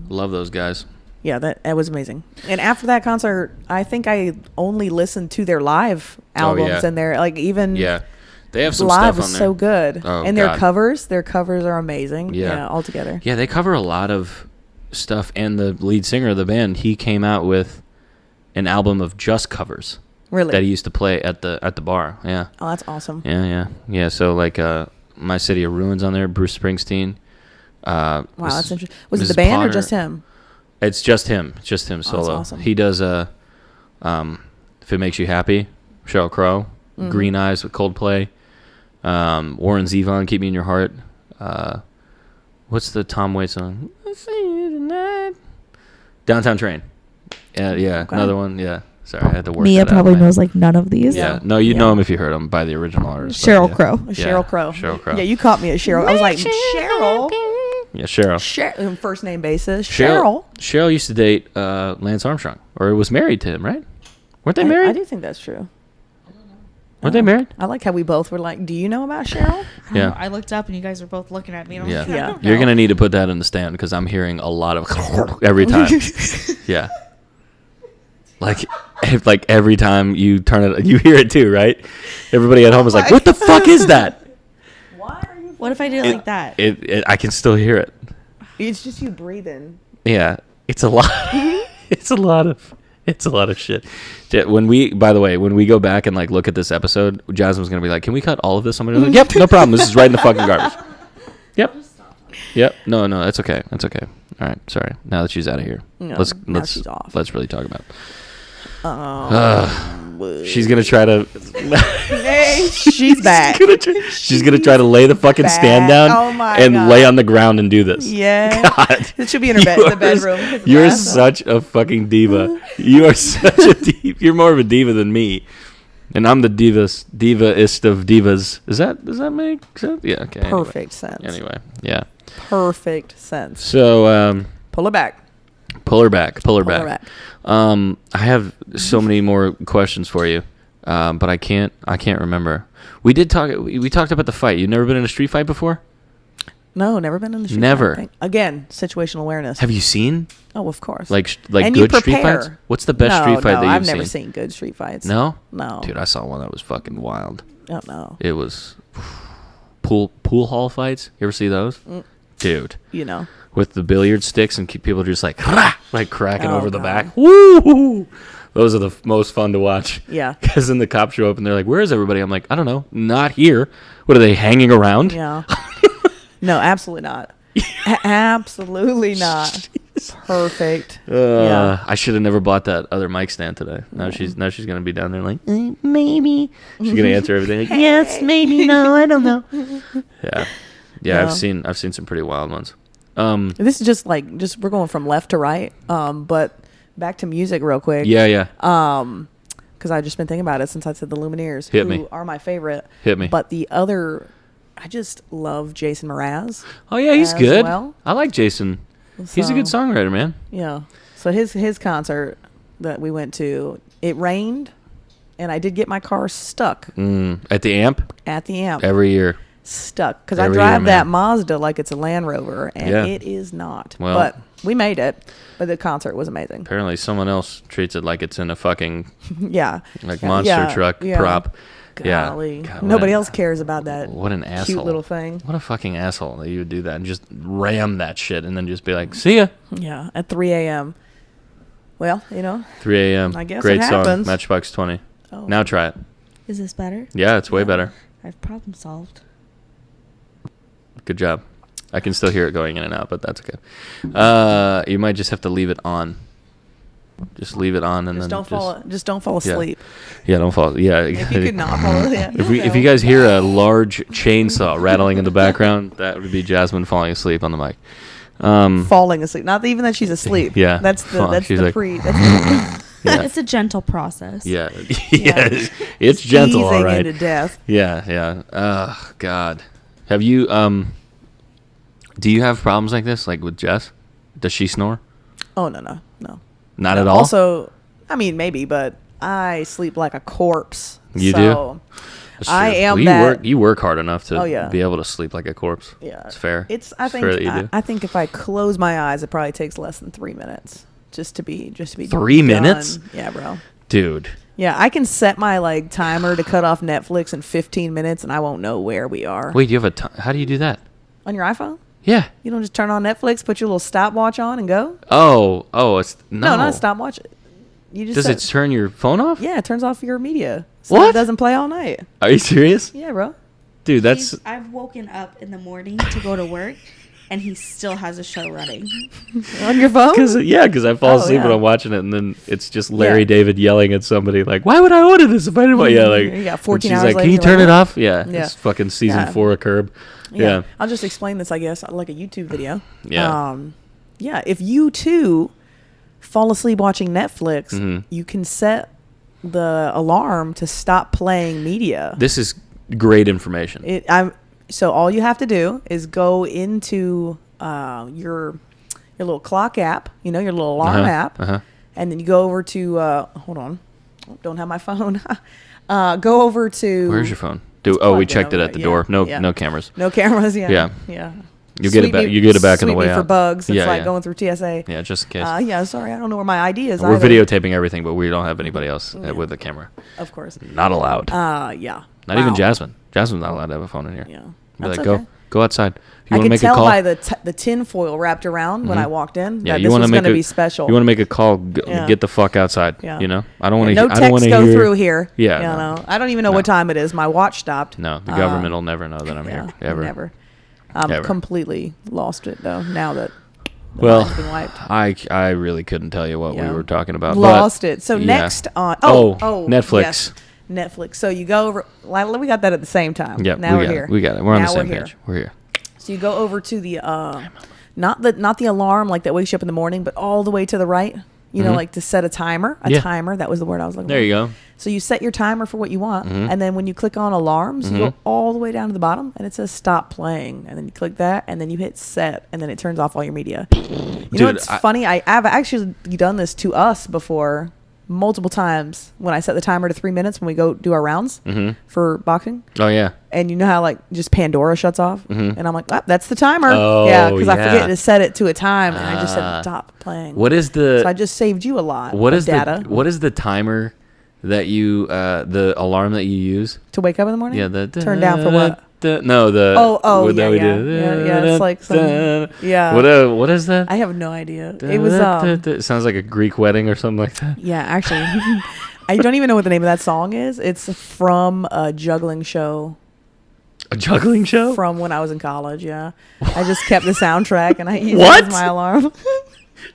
Love those guys. Yeah, that was amazing. And after that concert, I think I only listened to their live albums, yeah. and their like Yeah, they have some live stuff is on there. so good. Oh, and God. their covers are amazing. Yeah. Yeah, all together. Yeah, they cover a lot of stuff, and the lead singer of the band, he came out with an album of just covers Really? that he used to play at the bar. Yeah, Oh, that's awesome. yeah. So like, My City of Ruins on there, Bruce Springsteen. Wow, that's interesting. Was it Mrs. the band Potter. or just him? It's just him solo. awesome. He does If It Makes You Happy, Sheryl Crow, Mm-hmm. Green Eyes with Coldplay, Warren Zevon, Keep Me in Your Heart. What's the Tom Waits song? I see you tonight. Downtown Train. Yeah, Okay. another one. Yeah, sorry, I had to work. Mia that out, probably man. knows like none of these. Yeah, no, you'd Yeah. know him if you heard him by the original artist. but Cheryl yeah. Crow. Yeah, Cheryl Crow. Sheryl Crow. Yeah, you caught me at Cheryl. I was like, Cheryl. Yeah, Cheryl. First name basis. Cheryl. Cheryl used to date Lance Armstrong, or was married to him, right? Weren't they married? I do think that's true. Weren't they married? I like how we both were like, do you know about Cheryl? Yeah. I looked up and you guys were both looking at me. And I'm Yeah. like, I Yeah. don't You're know. gonna need to put that in the stand because I'm hearing a lot of every time. Yeah. Like every time you turn it, you hear it too, right? Everybody at home is like, "What the fuck is that?" Why are you? What if I did it like that? I can still hear it. It's just you breathing. Yeah, it's a lot. It's a lot of shit. When we go back and like look at this episode, Jasmine's gonna be like, "Can we cut all of this?" I'm gonna be like, "Yep, no problem. This is right in the fucking garbage." Yep. No, that's okay. That's okay. All right, sorry. Now that she's out of here, No, let's now she's off. let's really talk about it. Oh, She's gonna try to. hey, she's back. She's gonna try to lay the fucking Back. stand down Oh my and God. lay on the ground and do this. Yeah, God. it should be in her You the are- bedroom. 'cause You're last time- such a fucking diva. You are such a diva. You're more of a diva than me, and I'm the divaist of divas. Does that make sense? Yeah. Okay. anyway. perfect sense. Anyway, yeah. Perfect sense. So Pull her back. pull her back. Pull her back. I have so many more questions for you, but I can't remember. We talked about the fight. You've never been in a street fight before? No, never been in the street Never. fight thing. Again, situational awareness. Have you seen Oh, of course. like And you good street prepare. fights? What's the best no, street fight no, that you've I've never seen good street fights. No? No. Dude, I saw one that was fucking wild. Oh, no. It was pool hall fights. You ever see those? Dude, You know. with the billiard sticks and keep people just like cracking Oh, over the God. back. Woo! Those are the most fun to watch. Yeah. Because then the cops show up and they're like, "Where is everybody?" I'm like, "I don't know. Not here." What are they hanging around? Yeah. No, absolutely not. Absolutely not. Perfect. Yeah. I should have never bought that other mic stand today. Now she's gonna be down there like maybe she's gonna answer everything like yes, maybe, no, I don't know. Yeah. Yeah, No. I've seen some pretty wild ones. This is just we're going from left to right. But back to music real quick. Yeah. Because I've just been thinking about it since I said the Lumineers, Hit who me. are my favorite. Hit me. But the other, I just love Jason Mraz. Oh yeah, he's as good. well. I like Jason. He's a good So, songwriter, man. Yeah. So his concert that we went to, it rained, and I did get my car stuck At the amp at the amp. every year. Stuck because I Every drive year, that man. Mazda like it's a Land Rover, and Yeah. it is not. Well- but we made it. But the concert was amazing. Apparently, someone else treats it like it's in a fucking Yeah. monster Yeah, truck yeah. prop. Golly. Yeah. God, Nobody else cares about that. What an asshole. Cute little thing. What a fucking asshole that you would do that and just ram that shit and then just be like, see ya. Yeah. At 3 a.m. Well, 3 a.m. I guess Great it song. happens. Matchbox 20. Oh. Now try it. Is this better? Yeah, it's way better. I've problem solved. Good job. I can still hear it going in and out, but that's okay. You might just have to leave it on. Just leave it on and Just then don't fall asleep. Yeah, don't fall. Yeah. If you could not fall asleep. If you guys hear a large chainsaw rattling in the background, that would be Jasmine falling asleep on the mic. Falling asleep. Not even that she's asleep. Yeah. That's She's the like- pre. That's Yeah. It's a gentle process. Yeah. Yeah. It's gentle, all easing right. into death. Yeah. Oh, God. Have you, do you have problems like this, like with Jess? Does she snore? Oh no. Not at all? Also, I mean maybe, but I sleep like a corpse. You so do? That's I true. am Well, that. you work hard enough to Oh, yeah. be able to sleep like a corpse. Yeah, It's fair. I It's think fair that you do. I think if I close my eyes, it probably takes less than 3 minutes just to be 3 minutes? done. Yeah, bro. Dude. Yeah, I can set my timer to cut off Netflix in 15 minutes, and I won't know where we are. Wait, you have how do you do that? On your iPhone? Yeah. You don't just turn on Netflix, put your little stopwatch on, and go. Oh, it's No, not a stopwatch. You just Does it turn your phone off? Yeah, it turns off your media. So What? It doesn't play all night. Are you serious? Yeah, bro. Dude, that's I've woken up in the morning to go to work, and he still has a show running. On your phone? because I fall Oh, asleep when yeah. I'm watching it, and then it's just Larry Yeah. David yelling at somebody like, "Why would I order this if I didn't want?" Yeah, like Yeah, and 14 she's hours like, later, "Can you you're turn like, it "What?" off?" Yeah, Yeah. it's fucking season Yeah. 4 of Curb. Yeah. I'll just explain this, I guess, like a YouTube video. Yeah. Yeah, if you too fall asleep watching Netflix, Mhm. you can set the alarm to stop playing media. This is great information. So all you have to do is go into your little clock app, your little alarm app, and then you go over to hold on, don't have my phone. Go over to Where's your phone? It's We plugged in checked it over at the there. door. No, Yeah. no cameras. no cameras. Yeah, Yeah. You get it back. Sweep me- You get it back on the sweep way me for out. bugs. It's Yeah, like yeah. going through TSA. Yeah, just in case. Yeah, sorry, I don't know where my ID is. We're either. videotaping everything, but we don't have anybody else with a camera. Of course. Not allowed. Yeah. Not even Wow. Jasmine. Jasmine's not allowed to have a phone in here. Yeah. Be That's like, okay. go outside. You I want to could make a tell call? by the tin foil wrapped around when I walked in Yeah, that you this want to was make going to be special. You want to make a call? Yeah. Get the fuck outside. Yeah. I don't want to. no I don't text want to go hear through here. Yeah, You no. know, I don't even know No. what time it is. My watch stopped. No, the government will never know that I'm here. Ever. Never. I'm Ever. completely lost it though. Now that the Well, line's been wiped. I really couldn't tell you what we Yeah. were talking about. Lost it. So yeah. next on Netflix. yes, Netflix. So you go over. We got that at the same time. Yeah, Now we we're got here. it. We got it. We're on Now the same we're here. page. We're here. So you go over to the not the alarm like that wakes you up in the morning, but all the way to the right. Like to set a timer. Yeah. Timer. That was the word I was looking for. There you go. So you set your timer for what you want, and then when you click on alarms, you go all the way down to the bottom, and it says stop playing, and then you click that, and then you hit set, and then it turns off all your media. You know what's funny? I've actually done this to us before, multiple times when I set the timer to 3 minutes when we go do our rounds for boxing. Oh yeah. And you know how just Pandora shuts off, and I'm like, that's the timer. Oh, yeah, because I yeah. forget to set it to a time, and I just said stop playing. What is the? So I just saved you a lot What of is data what is the timer that you the alarm that you use? to wake up in the morning. Yeah, the turn down for what? No, the Oh, that yeah, we yeah. do. Yeah, it's like some- yeah. What is that? I have no idea. It was It sounds like a Greek wedding or something like that. yeah, actually, I don't even know what the name of that song is. It's from a juggling show A juggling show? from when I was in college. Yeah, I just kept the soundtrack and I used What? it as my alarm.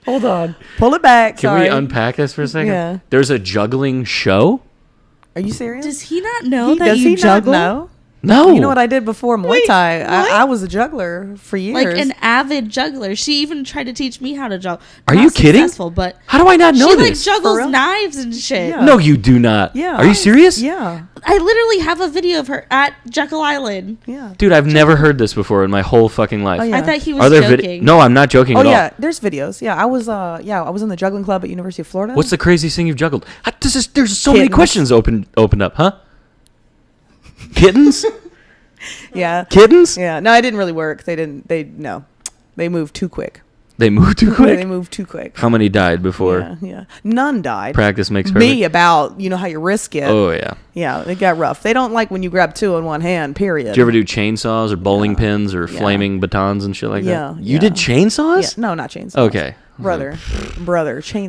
Hold on. Pull it back. Can Sorry. we unpack this for a second? Yeah. There's a juggling show? Are you serious? Does he not know that does you he juggle? not know? No. You know what I did before Muay Wait, Thai? what? I was a juggler for years. Like an avid juggler. She even tried to teach me how to juggle. Are you kidding? Successful, but How do I not know she this? like For juggles real? knives and shit. Yeah. No, you do not. Yeah. Are you serious? Yeah. I literally have a video of her at Jekyll Island. Yeah. Dude, I've never heard this before in my whole fucking life. Oh, yeah. I thought he was Are there joking. No, I'm not joking Oh at yeah, all. there's videos. Yeah, I was in the juggling club at University of Florida. What's the craziest thing you've juggled? There's so many Kittens. questions opened up, huh? Kittens? Yeah. Kittens? Yeah. No, it didn't really work. They moved too quick. They moved too They quick. moved too quick. How many died before? Yeah, yeah. None died. Practice makes perfect. Me about, you know how your wrists get. Oh yeah. Yeah, it got rough. They don't like when you grab two in one hand, period. Did you ever do chainsaws or bowling pins or Yeah. flaming batons and shit like Yeah, that? You yeah. did chainsaws? Yeah, no, not chainsaws. Okay. Brother.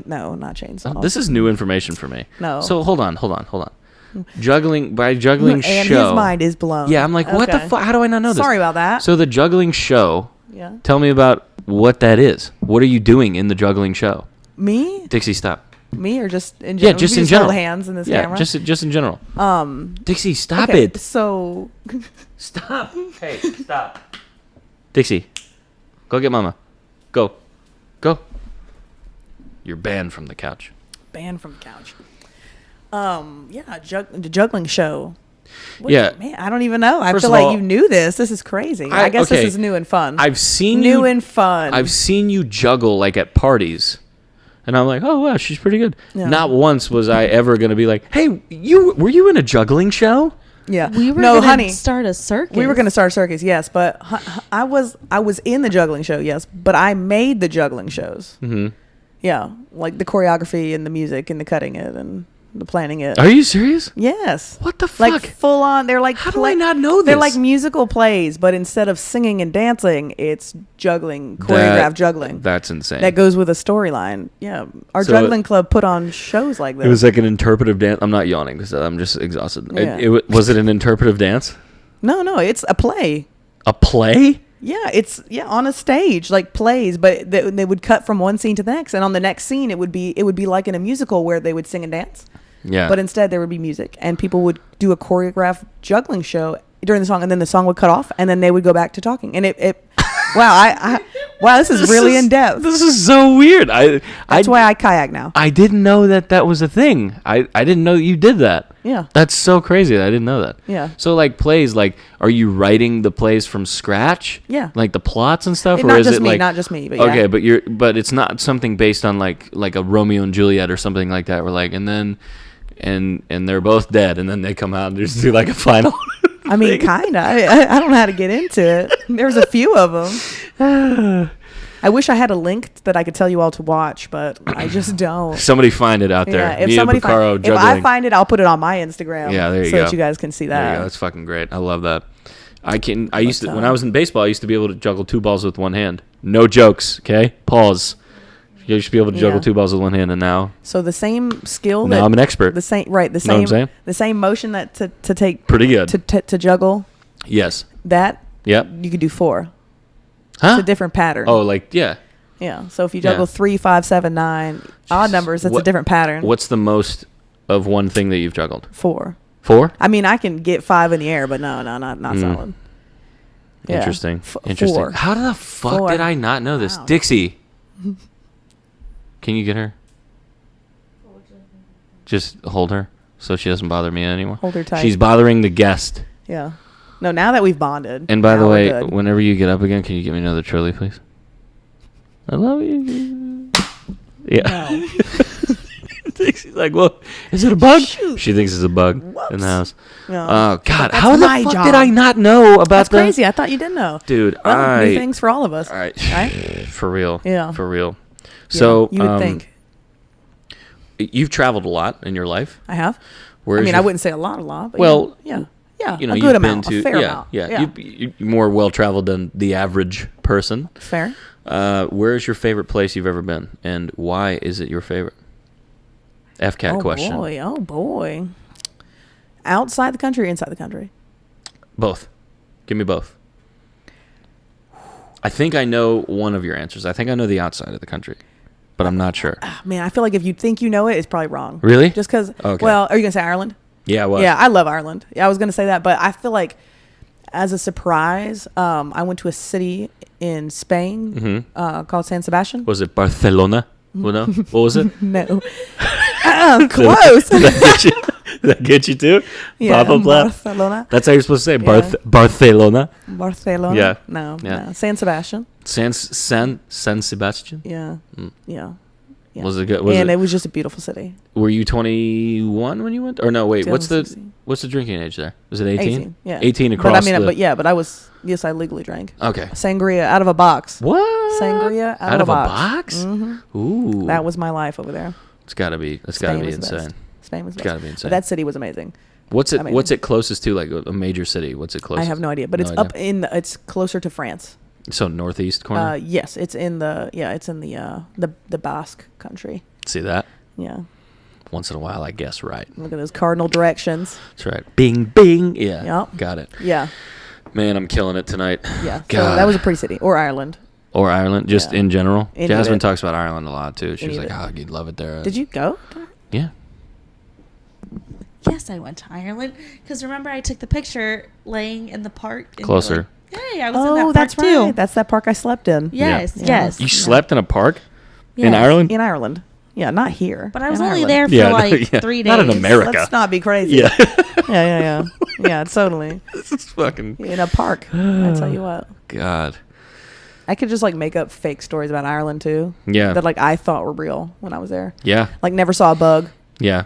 No, not chainsaws. This is new information for me. No. So hold on. Juggling and show. his mind is blown. Yeah, I'm like, what the Okay. fuck? How do I not know this? Sorry about that. So the juggling show. Yeah. Tell me about what that is. What are you doing in the juggling show? Me? Dixie, stop. Me or just in Yeah, general? just We in general. Hold hands in this Yeah, camera. just in general. Dixie, stop Okay, it. So Stop. Hey, stop. Dixie, go get Mama. Go. You're banned from the couch. banned from the couch. The juggling show. Yeah. Man, I don't even know. I First feel of like all, you knew this. This is crazy. I guess okay. this is new and fun. I've seen new you. and fun. I've seen you juggle like at parties, and I'm like, oh wow, she's pretty good. Yeah. Not once was I ever gonna be like, hey, were you in a juggling show? yeah. We were no, gonna honey. start a circus. We were going to start a circus, yes, but I was in the juggling show, yes, but I made the juggling shows. Mm-hmm. Yeah, like the choreography and the music and the cutting it and the planning it. Are you serious? Yes. What the fuck? Like full on. They're like How do I not know They're this? like musical plays, but instead of singing and dancing, it's juggling, choreographed juggling. That's insane. That goes with a storyline. Yeah, our So juggling club put on shows like this. It was like an interpretive dance. I'm not yawning because I'm just exhausted. Yeah. Was it an interpretive dance? No, it's a play. A play? Yeah, it's on a stage like plays, but they would cut from one scene to the next, and on the next scene it would be like in a musical where they would sing and dance. Yeah. But instead there would be music, and people would do a choreographed juggling show during the song, and then the song would cut off, and then they would go back to talking. And it wow, wow, this is really in depth. This is so weird. That's why I kayak now. I didn't know that was a thing. I didn't know that you did that. Yeah. That's so crazy. I didn't know that. Yeah. So like plays, like are you writing the plays from scratch? Yeah. Like the plots and stuff, or Not is just it me, like not just me, but okay, yeah. but it's not something based on like a Romeo and Juliet or something like that. Where like and then and they're both dead, and then they come out and just do like a final. I mean, kind of. I don't know how to get into it. There's a few of them. I wish I had a link that I could tell you all to watch, but I just don't. Somebody find it out there. Yeah, if Mia somebody Bucaro if juggling. I find it, I'll put it on my Instagram. Yeah, there you so go. that you guys can see There you that. go. That's fucking great. I love that. I used to when I was in baseball. I used to be able to juggle two balls with one hand. No jokes. Okay, pause. You used to be able to juggle Yeah. two balls with one hand, and now So the same skill. now that, I'm an expert. The same, right? The Know what I'm same. saying? The same motion that to take Pretty good. to juggle Yes. that. Yep. You could do 4. Huh? It's a different pattern. Oh, like yeah. Yeah. So if you juggle Yeah. 3, 5, 7, 9 odd numbers, that's a What- different pattern. What's the most of one thing that you've juggled? 4. 4? I mean, I can get 5 in the air, but not solid. Yeah. Interesting. F- Interesting. 4. How the fuck 4. did I not know this? Wow. Dixie. Can you get her? Just hold her so she doesn't bother me anymore. Hold her tight. She's bothering the guest. Yeah. No, now that we've bonded. And by now the we're way, good. whenever you get up again, can you get me another Trilly, please? I love you. Yeah. No. Dixie's like, well, is it a bug? Shoot. She thinks it's a bug in Whoops. the house. No. Oh, God. That's How the my fuck job. did I not know about That's that? crazy. I thought you didn't know. Dude, Well, new things for all of us. All right. Right? For real. Yeah. For real. Yeah, So, you would think. You've traveled a lot in your life. I have. Where's I mean, your- I wouldn't say a lot, but Well, yeah. Yeah. You know, a you've good been amount, to a fair yeah, amount. yeah. You're more well traveled than the average person. Fair. Where's your favorite place you've ever been, and why is it your favorite? FCAT question. Oh boy. Outside the country or inside the country? Both. Give me both. I think I know one of your answers. I think I know the outside of the country, but I'm not sure. Man, I feel like if you think you know it, it's probably wrong. Really? Just because. Okay. Well, are you gonna say Ireland? Yeah, well. Yeah, I love Ireland. Yeah, I was gonna say that, but I feel like as a surprise, I went to a city in Spain called San Sebastian. Was it Barcelona? Well, no. What was it? No. Close. Did that get you too? Yeah, Papa Blah? Barcelona. That's how you're supposed to say Yeah. Barcelona. Barcelona. Yeah. No, Yeah. no. San Sebastian. San Sebastian. Yeah. Yeah. Yeah. Was it good? It was just a beautiful city. Were you 21 when you went? Or no, wait. What's the 2016. drinking age there? Was it 18? 18. Yeah. 18 across. But I was. Yes, I legally drank. Okay. Sangria out of a box. What? Sangria out of a box. Mm-hmm. Ooh. That was my life over there. It's gotta be. That's Spain gotta be was the best. insane. Spain was the It's best. gotta be insane. But that city was amazing. What's it? amazing. What's it closest to? Like a major city? What's it closest? I have no idea, but No it's idea. up in. It's closer to France. So northeast corner. Yes, it's in the. Yeah, it's in the Basque country. See that? Yeah. Once in a while, I guess right. Look at those cardinal directions. That's right. Bing, bing. Yeah. Yep. Got it. Yeah. Man, I'm killing it tonight. Yeah. So God. that was a pretty city. Or Ireland. Or Ireland, just Yeah. in general. Inuit. Jasmine talks about Ireland a lot too. She's Inuit. like, "Oh, you'd love it there." Did you go? Yeah. Yes, I went to Ireland because remember I took the picture laying in the park. And Closer. Like, hey, I was in that Oh, park that's too. right. That's that park I slept in. Yes, Yeah. yes. You slept in a park in Yes. Ireland? In Ireland. Yeah, not here. But I was In only Ireland. there for Yeah, no, like yeah. 3 days. Not in America. Let's not be crazy. Yeah. Yeah. Yeah, totally. This is fucking. In a park. I tell you what. God. I could just like make up fake stories about Ireland too. Yeah. That like I thought were real when I was there. Yeah. Like never saw a bug. Yeah.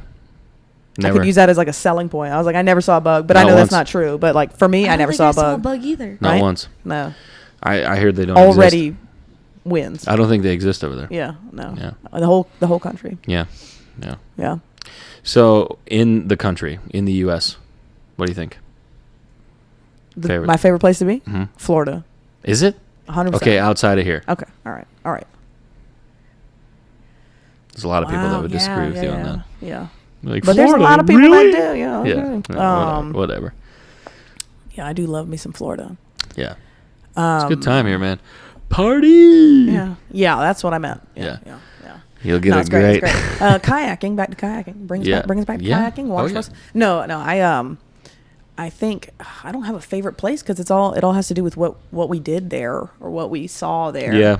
I Never. could use that as like a selling point. I was like, I never saw a bug, but I Not know once. that's not true. But like for me, I don't never think saw a I saw a bug. bug either. Not right? once. No. I heard they don't Already exist. wins. I don't think they exist over there. Yeah. No. Yeah. The whole country. Yeah. Yeah. Yeah. So in the country, in the U.S., what do you think? Favorite. My favorite place to be? Mhm. Florida. Is it? 100%. Okay, outside of here. Okay. All right. There's a lot of people that would Wow, disagree with you on yeah. that. Yeah. Like, But there's a Florida, lot of people really? that do. Yeah. Yeah. okay. Yeah, whatever. Yeah, I do love me some Florida. Yeah. It's a good Um, time here, man. Party. Yeah. Yeah, that's what I meant. Yeah. Yeah. You'll get No, a it's great. great. It's great. Kayaking. Back to kayaking. Bring us back to Yeah. kayaking. Oh, Water yeah. sports. No. I think I don't have a favorite place because it all has to do with what we did there or what we saw there. Yeah.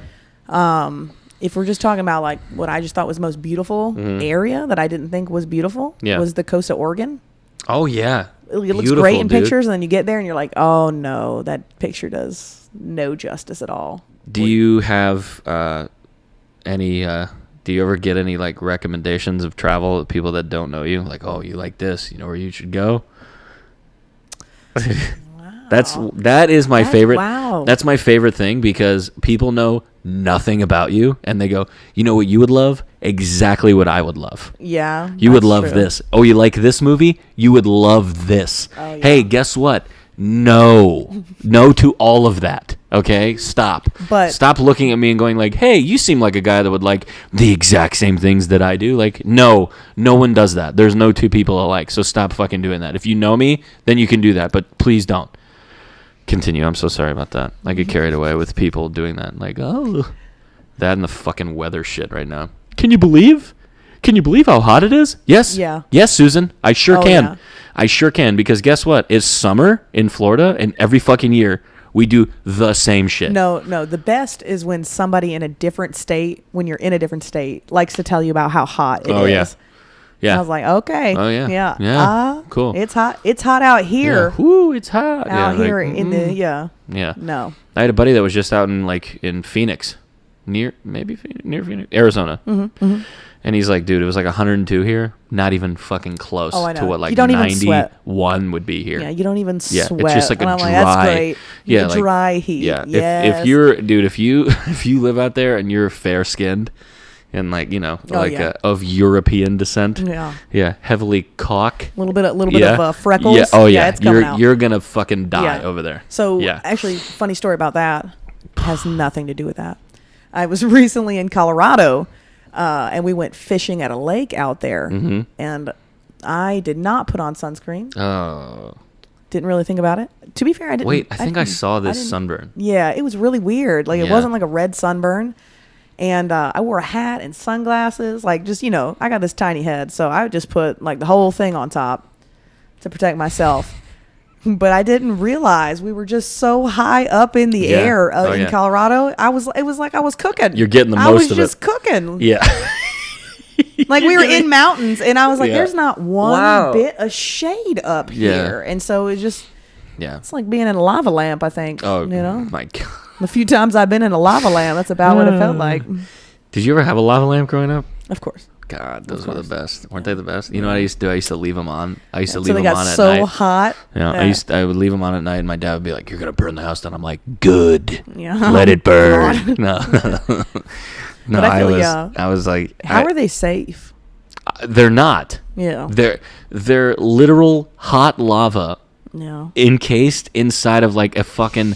If we're just talking about like what I just thought was the most beautiful area that I didn't think was beautiful Yeah. was the coast of Oregon. Oh yeah. It looks Beautiful, great in dude. pictures, and then you get there and you're like, oh no, that picture does no justice at all. Do you have any? Do you ever get any like recommendations of travel of people that don't know you? Like, oh, you like this? You know where you should go? That is my favorite. Wow. That's my favorite thing because people know nothing about you and they go, you know what you would love? Exactly what I would love. Yeah. You would that's love true. this. Oh, you like this movie? You would love this. Oh, yeah. Hey, guess what? No. No to all of that. Okay? Stop. But- stop looking at me and going like, "Hey, you seem like a guy that would like the exact same things that I do." Like, no one does that. There's no two people alike. So stop fucking doing that. If you know me, then you can do that, but please don't. Continue. I'm so sorry about that. I get carried away with people doing that. Like, oh, that and the fucking weather shit right now. Can you believe? Can you believe how hot it is? Yes. Yeah. Yes, Susan. I sure Oh, can. yeah. I sure can because guess what? It's summer in Florida and every fucking year we do the same shit. No. The best is when somebody in a different state, when you're in a different state, likes to tell you about how hot it is. Oh, yeah. Yeah. I was like, okay. Oh, yeah. Yeah. Yeah. Cool. It's hot. It's hot out here. Yeah. Woo, it's hot. Out yeah, here like, in the yeah. Yeah. No. I had a buddy that was just out in Phoenix, near Phoenix, Arizona. Mm-hmm. And he's like, dude, it was like 102 here. Not even fucking close Oh, I to know. what like You don't even sweat. 91 would be here. Yeah, you don't even Yeah, sweat. it's just like and a I'm dry. like, that's great. Yeah, The like, dry heat. Yeah, Yes. if you're, dude, if you live out there and you're fair skinned, and like yeah. of European descent, Yeah. heavily cock, A little bit of freckles. Yeah, oh yeah, it's coming out. you're gonna fucking die Yeah. over there. So yeah, actually, funny story about that has nothing to do with that. I was recently in Colorado, and we went fishing at a lake out there, Mm-hmm. and I did not put on sunscreen. oh Didn't really think about it. To be fair, I didn't. wait, I think I didn't- saw I this didn't- sunburn. Yeah, it was really weird. Like it Yeah. wasn't like a red sunburn. And I wore a hat and sunglasses. Like just, I got this tiny head. So I would just put like the whole thing on top to protect myself. but I didn't realize we were just so high up in the air in Colorado. It was like I was cooking. You're getting the most of it. I was just cooking. Yeah. Like we were in mountains, and I was like, "There's not one bit of shade up Yeah. here," and so it just. Yeah. It's like being in a lava lamp, I think. Oh, you know? my God. The few times I've been in a lava lamp, that's about what it felt like. Did you ever have a lava lamp growing up? Of course. God, those were the best. Weren't they the best? You know what I used to do? I used to leave them on. I used to leave So they them got on at so night. hot. Yeah, I would leave them on at night, and my dad would be like, "You're gonna burn the house down." I'm like, "Good, Yeah. let it burn." God. No, no, But I feel, I was like, How are they safe? They're not. Yeah. They're literal hot lava Yeah. encased inside of like a fucking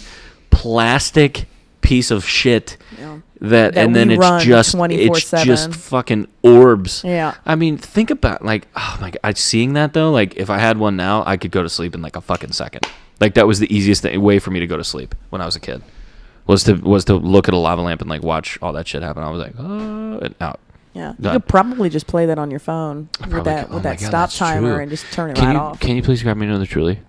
plastic piece of shit. Yeah. That and we then it's run just 24/7. fucking orbs. Yeah. I mean, think about like, oh my God, seeing that though. Like, if I had one now, I could go to sleep in like a fucking second. Like that was the easiest way for me to go to sleep when I was a kid. Was to look at a lava lamp and like watch all that shit happen. I was like, oh, and out. Yeah. You Done. could probably just play that on your phone with Probably that could. Oh my God, stop that's timer true. and just turn it Can right you off. can you please grab me another Truly?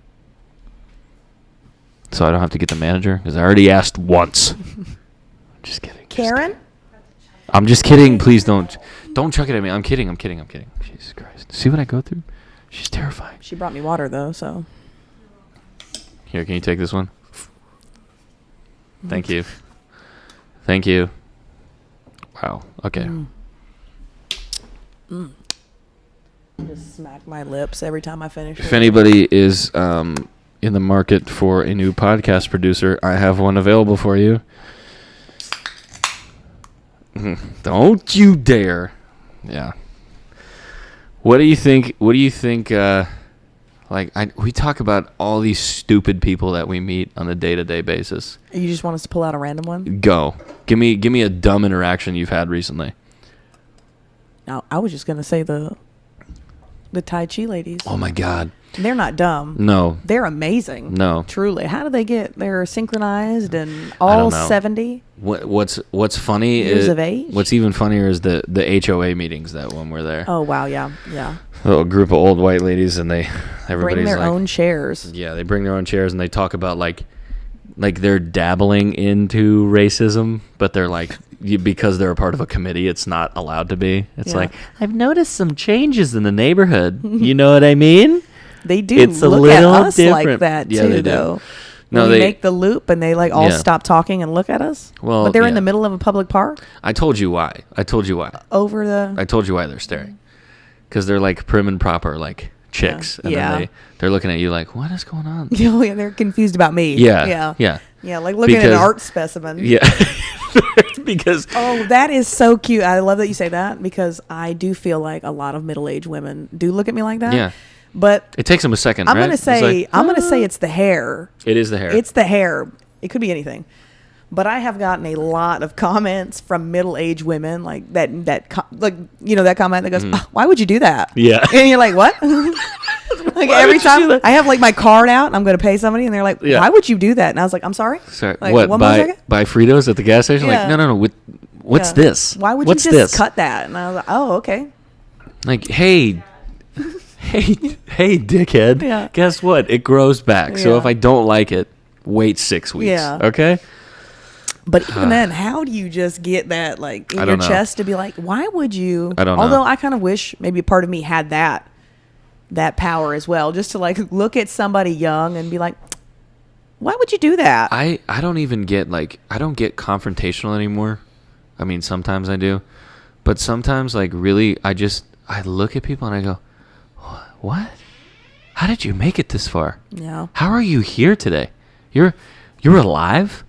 So I don't have to get the manager because I already asked once. Just kidding. Karen? I'm just kidding. Please don't chuck it at me. I'm kidding. Jesus Christ. See what I go through? She's terrifying. She brought me water though, so. Here, can you take this one? Thank you. Thank you. Wow. Okay. Just smack my lips every time I finish. If anybody is in the market for a new podcast producer, I have one available for you. Don't you dare. Yeah. What do you think? We talk about all these stupid people that we meet on a day-to-day basis. You just want us to pull out a random one? Go. Give me a dumb interaction you've had recently. No, I was just gonna say the Tai Chi ladies. Oh my God. They're not dumb. No. They're amazing. No. Truly. How do they get? They're synchronized and I all don't know. 70 What's funny years is of age. what's even funnier is the HOA meetings that when we're there. Oh wow, yeah. A group of old white ladies and everybody's Bring their like, own chairs. Yeah, they bring their own chairs and they talk about like they're dabbling into racism, but they're like because they're a part of a committee, it's not allowed to be. It's Yeah. like, I've noticed some changes in the neighborhood. You know what I mean? They do It's a look little at us like different. that Yeah, too, they do. though. No, When we they make the loop and they like all Yeah. stop talking and look at us. Well, but they're in yeah. the middle of a public park I told you why. over the. I told you why they're staring. Because they're like prim and proper, like chicks. And Yeah. then they're looking at you like, what is going on? Oh yeah, they're confused about me. Yeah. Yeah, like looking at an Because- art specimen. Yeah. Because Oh, that is so cute. I love that you say that because I do feel like a lot of middle-aged women do look at me like that. Yeah. But it takes them a second, I'm right? gonna It's say like, I'm gonna say it's the hair. it is the hair. It's the hair. It could be anything. But I have gotten a lot of comments from middle-aged women like that that comment that goes, "Oh, why would you do that?" Yeah. And you're like, "What?" Like Why every would you do time that? I have like my card out and I'm going to pay somebody and they're like, Yeah. "Why would you do that?" And I was like, "I'm sorry." Sorry, Like, what? one more second? Buy Fritos at the gas station? Yeah. Like, no. What's Yeah. this? Why would What's you just this? cut that? And I was like, "Oh, okay." Like, hey, dickhead. Yeah. Guess what? It grows back. So Yeah. if I don't like it, wait 6 weeks. Yeah. Okay. But even then, how do you just get that like in I your don't know. chest to be like, why would you? I don't know. Although I kind of wish maybe part of me had that power as well, just to like look at somebody young and be like, why would you do that? I don't even get I don't get confrontational anymore. I mean, sometimes I do, but sometimes really I look at people and I go, what? How did you make it this far? Yeah. How are you here today? You're alive?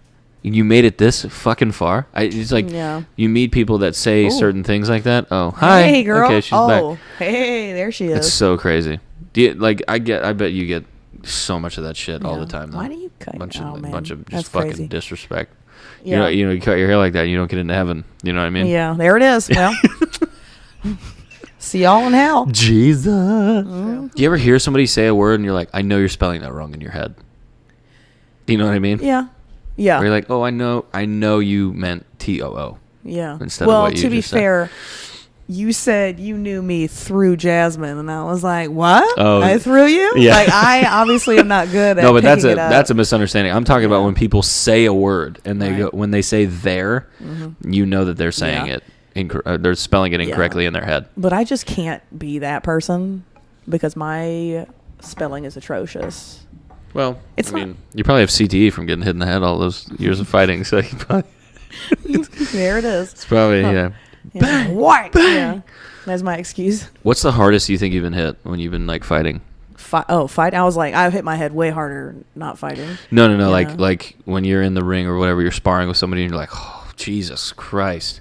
You made it this fucking far? It's like Yeah. you meet people that say Ooh. certain things like that. Oh, hi. Hey, girl. Okay, she's oh, back. hey, there she is. It's so crazy. Do you, I bet you get so much of that shit all Yeah. the time. Though. Why do you cut? bunch oh, of man. bunch of just That's fucking crazy. disrespect. Yeah. You cut your hair like that, and you don't get into heaven. You know what I mean? Yeah, there it is. Well, see y'all in hell. Jesus. Mm-hmm. Do you ever hear somebody say a word and you're like, I know you're spelling that wrong in your head? Do you know what I mean? Yeah. Yeah. Or you're like, oh, I know you meant TOO. Yeah. Instead of well, what you to be just said. fair, you said you knew me through Jasmine, and I was like, what? Oh, I threw you? yeah. Like, I obviously am not good at No, but picking it up. that's a misunderstanding. I'm talking about when people say a word and they go, when they say there, you know that they're saying it. They're spelling it incorrectly in their head. But I just can't be that person because my spelling is atrocious. Well, you probably have CTE from getting hit in the head all those years of fighting, so you probably... There it is. It's probably, Bang! What? Yeah. That's my excuse. What's the hardest you think you've been hit when you've been, like, fighting? Fight? I was like, I hit my head way harder not fighting. No. Yeah. Like when you're in the ring or whatever, you're sparring with somebody and you're like, oh, Jesus Christ.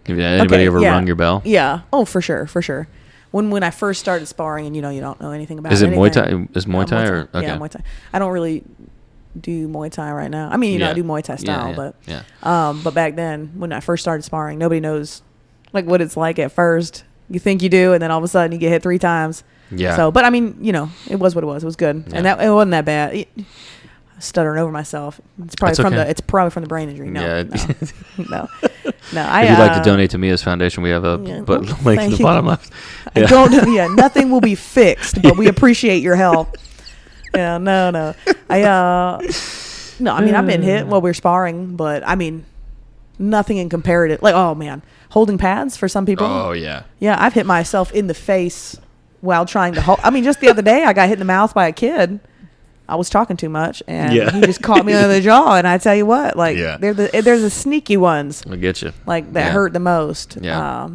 Have anybody ever rung your bell? Yeah. Oh, for sure. When I first started sparring, and you don't know anything about Is it anything. Muay Thai? Is Muay Thai or okay? Yeah, Muay Thai. I don't really do Muay Thai right now. I mean, I do Muay Thai style, but back then when I first started sparring, nobody knows like what it's like at first. You think you do, and then all of a sudden you get hit 3 times. Yeah. So, but I mean, it was what it was. It was good, and it wasn't that bad. Stuttering over myself. It's probably from the brain injury. No. If you'd like to donate to Mia's foundation, we have a link in the bottom left. Yeah. Nothing will be fixed, but we appreciate your help. Yeah, no. I mean, I've been hit while we're sparring, but I mean, nothing in comparative. Like, oh man, holding pads for some people. Oh yeah. Yeah, I've hit myself in the face while trying to hold. I mean, just the other day, I got hit in the mouth by a kid. I was talking too much, and he just caught me under the jaw. And I tell you what, like, they're the sneaky ones. I get you. Like that hurt the most. Yeah.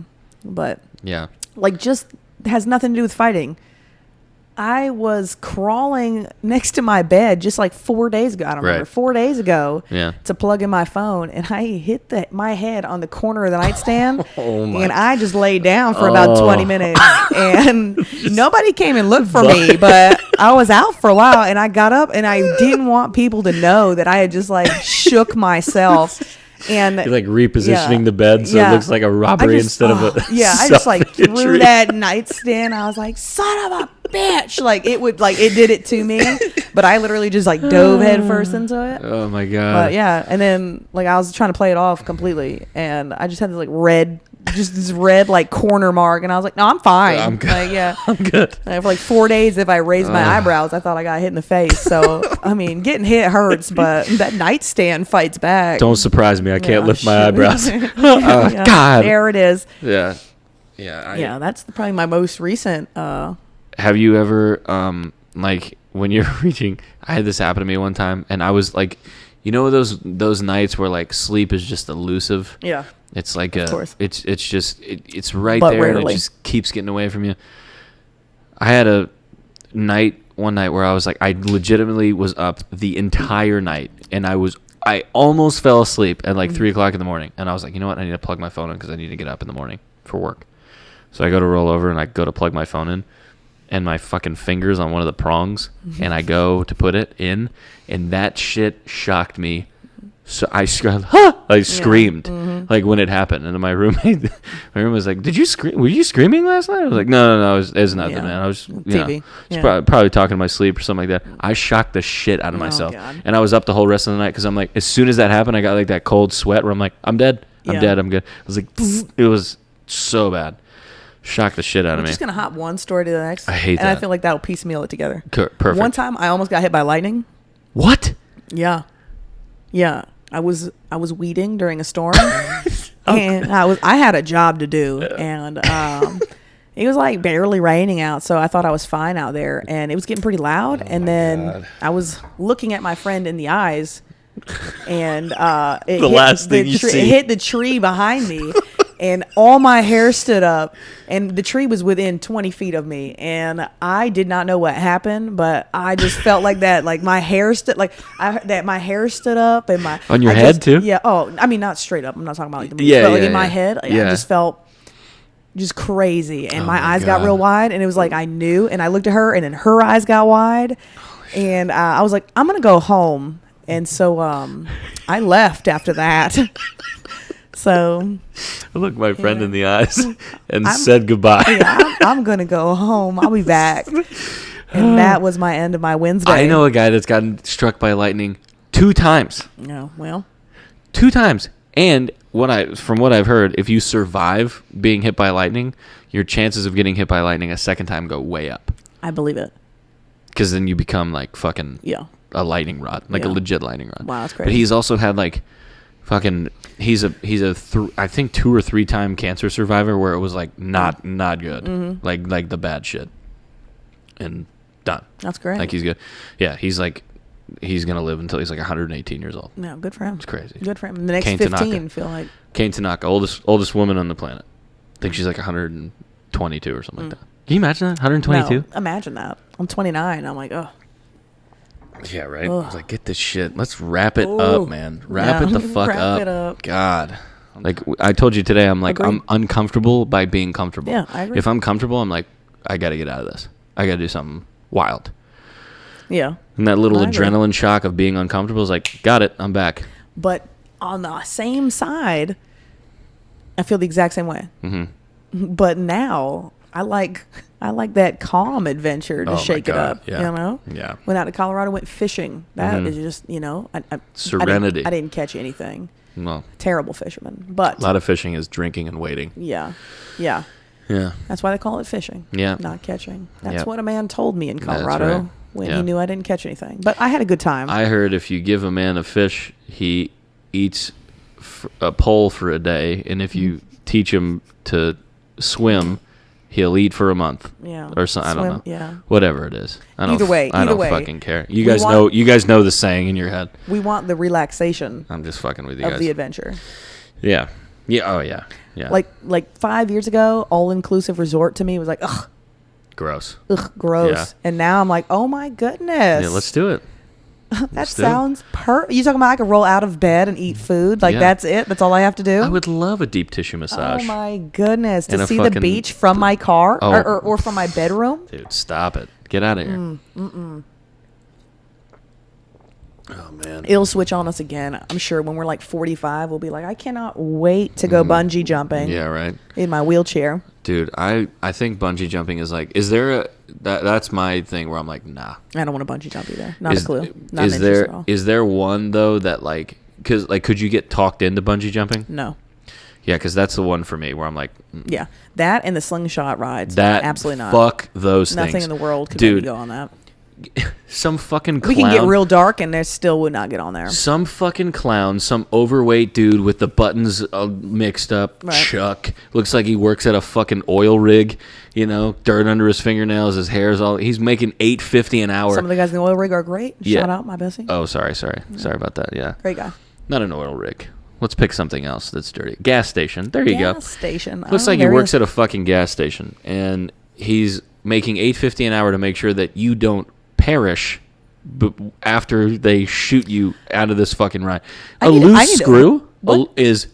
But like, just has nothing to do with fighting. I was crawling next to my bed just like 4 days ago. I don't remember. 4 days ago to plug in my phone, and I hit my head on the corner of the nightstand, and I just laid down for about 20 minutes, and nobody came and looked for me, but I was out for a while, and I got up, and I didn't want people to know that I had just like shook myself. And you're like repositioning the bed so it looks like a robbery instead of a I just like threw that nightstand. I was like, son of a bitch. Like it did it to me, but I literally just like dove head first into it. Oh my god. But and then like I was trying to play it off completely, and I just had this like this red like corner mark, and I was like, no, I'm fine. I'm good. Like, I'm good. And for like 4 days, if I raised my eyebrows, I thought I got hit in the face. So I mean, getting hit hurts, but that nightstand fights back. Don't surprise me. I can't lift my eyebrows. God. There it is. Yeah. That's probably my most recent. Have you ever like when you're reaching? I had this happen to me one time, and I was like, those nights where like sleep is just elusive. Yeah. It's like it's right but there, rarely. and it just keeps getting away from you. I had one night where I was like, I legitimately was up the entire night, and I almost fell asleep at like 3 o'clock in the morning, and I was like, you know what, I need to plug my phone in because I need to get up in the morning for work. So I go to roll over and I go to plug my phone in, and my fucking finger's on one of the prongs, and I go to put it in, and that shit shocked me. So I screamed, like when it happened, and my roommate was like, "Did you scream? Were you screaming last night?" I was like, "No, it was nothing, man. I was TV. Probably talking in my sleep or something like that." I shocked the shit out of myself, and I was up the whole rest of the night because I'm like, as soon as that happened, I got like that cold sweat where I'm like, "I'm dead, I'm dead, I'm good." I was like, it was so bad, shocked the shit out of me. I'm just gonna hop one story to the next. I hate that, and I feel like that'll piecemeal it together. Perfect. One time, I almost got hit by lightning. What? Yeah. I was weeding during a storm, and I had a job to do, and it was like barely raining out, so I thought I was fine out there, and it was getting pretty loud, and then I was looking at my friend in the eyes, and it hit the tree behind me. And all my hair stood up, and the tree was within 20 feet of me, and I did not know what happened, but I just felt like that, like my hair stood, my hair stood up, and on your head too. Yeah. Oh, I mean, not straight up. I'm not talking about like the but like in my head, I just felt just crazy, and my eyes got real wide, and it was like I knew, and I looked at her, and then her eyes got wide, and I was like, I'm gonna go home, and so I left after that. So I looked my friend in the eyes and said goodbye. I'm going to go home. I'll be back. And that was my end of my Wednesday. I know a guy that's gotten struck by lightning 2 times. No, well. 2 times. And from what I've heard, if you survive being hit by lightning, your chances of getting hit by lightning a second time go way up. I believe it. Because then you become like fucking a lightning rod, like a legit lightning rod. Wow, that's crazy. But he's also had like fucking he's I think 2 or 3 time cancer survivor where it was like not good, like the bad shit, and done. That's great. Like he's good. Yeah, he's gonna live until he's like 118 years old. Yeah, good for him. It's crazy. Good for him. The next Kane 15 Tanaka. feel like Kane Tanaka, oldest woman on the planet. I think she's like 122 or something like that. Can you imagine that? 122? No, imagine that. I'm 29. I'm like, oh. Yeah, right. Ugh. I was like, get this shit. Let's wrap it Ooh. up, man. Wrap it the fuck Wrap up. it up. God. Like I told you today, I'm like, Agreed. I'm uncomfortable by being comfortable. Yeah, I agree. If I'm comfortable, I'm like, I got to get out of this. I got to do something wild. Yeah. And that little I agree. adrenaline shock of being uncomfortable is like, got it. I'm back. But on the same side, I feel the exact same way. Mm-hmm. But now I like that calm adventure to Oh my shake it God, up. yeah. You know? Yeah. Went out to Colorado, went fishing. That Mhm. is just, Serenity. I didn't catch anything. Well, Terrible fisherman. But a lot of fishing is drinking and waiting. yeah. Yeah. That's why they call it fishing. Yeah. Not catching. That's Yep. what a man told me in That's Colorado right. when Yeah. he knew I didn't catch anything. But I had a good time. I heard if you give a man a fish, he eats a pole for a day, and if you teach him to swim, he'll eat for a month. Yeah. Or something. I don't Swim, know. yeah. Whatever it is. I don't Either way, I don't either way. fucking care. You We guys want- You guys know the saying in your head. We want the relaxation I'm just fucking with you of guys. the adventure. Yeah. Yeah. Oh yeah. Yeah. Like 5 years ago, all inclusive resort to me was like, ugh, gross. gross. Yeah. And now I'm like, oh my goodness. Yeah. Let's do it. that let's do it. sounds You talking about I could roll out of bed and eat food? Like Yeah. that's it? That's all I have to do? I would love a deep tissue massage. Oh my goodness. And To a see the fucking- beach from my car Oh. or from my bedroom? Dude, stop it. Get out of here. Oh man. It'll switch on us again. I'm sure when we're like 45, we'll be like, I cannot wait to go bungee jumping Yeah. Right. in my wheelchair. Dude, I think bungee jumping is like, is there a that's my thing where I'm like, nah. I don't want to bungee jump either. Not Is- a clue. Not is an interest there at all. is there one though that like, because like, could you get talked into bungee jumping? No. Yeah, because that's the one for me where I'm like, Yeah. That and the slingshot rides. that Absolutely not. Fuck those Nothing things. in the world could make me Dude, go on that. some fucking clown. We can get real dark and there still would not get on there. Some fucking clown, some overweight dude with the buttons mixed up, Right. Chuck. Looks like he works at a fucking oil rig, dirt under his fingernails, his hair's all, he's making $8.50 an hour. Some of the guys in the oil rig are great. Yeah. Shout out my bestie. Oh, sorry about that, yeah. Great guy. Not an oil rig. Let's pick something else that's dirty. Gas station. There you go. Gas station. Looks Oh, like he there works is. at a fucking gas station, and he's making $8.50 an hour to make sure that you don't perish after they shoot you out of this fucking ride. I A need- I loose need- screw what? is.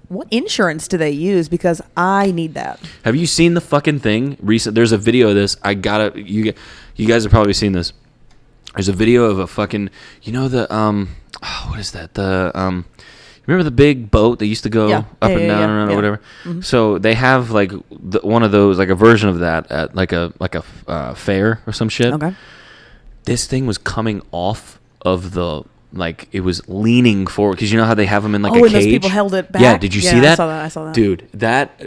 What insurance do they use? Because I need that. Have you seen the fucking thing? There's a video of this. You guys have probably seen this. There's a video of a fucking, what is that? Remember the big boat that used to go up and down or whatever? Mm-hmm. So they have like one of those, like a version of that at like a fair or some shit. Okay. This thing was coming off of it was leaning forward because you know how they have them in like a and cage. those people held it back? Yeah, did you see that? I saw that. Dude, that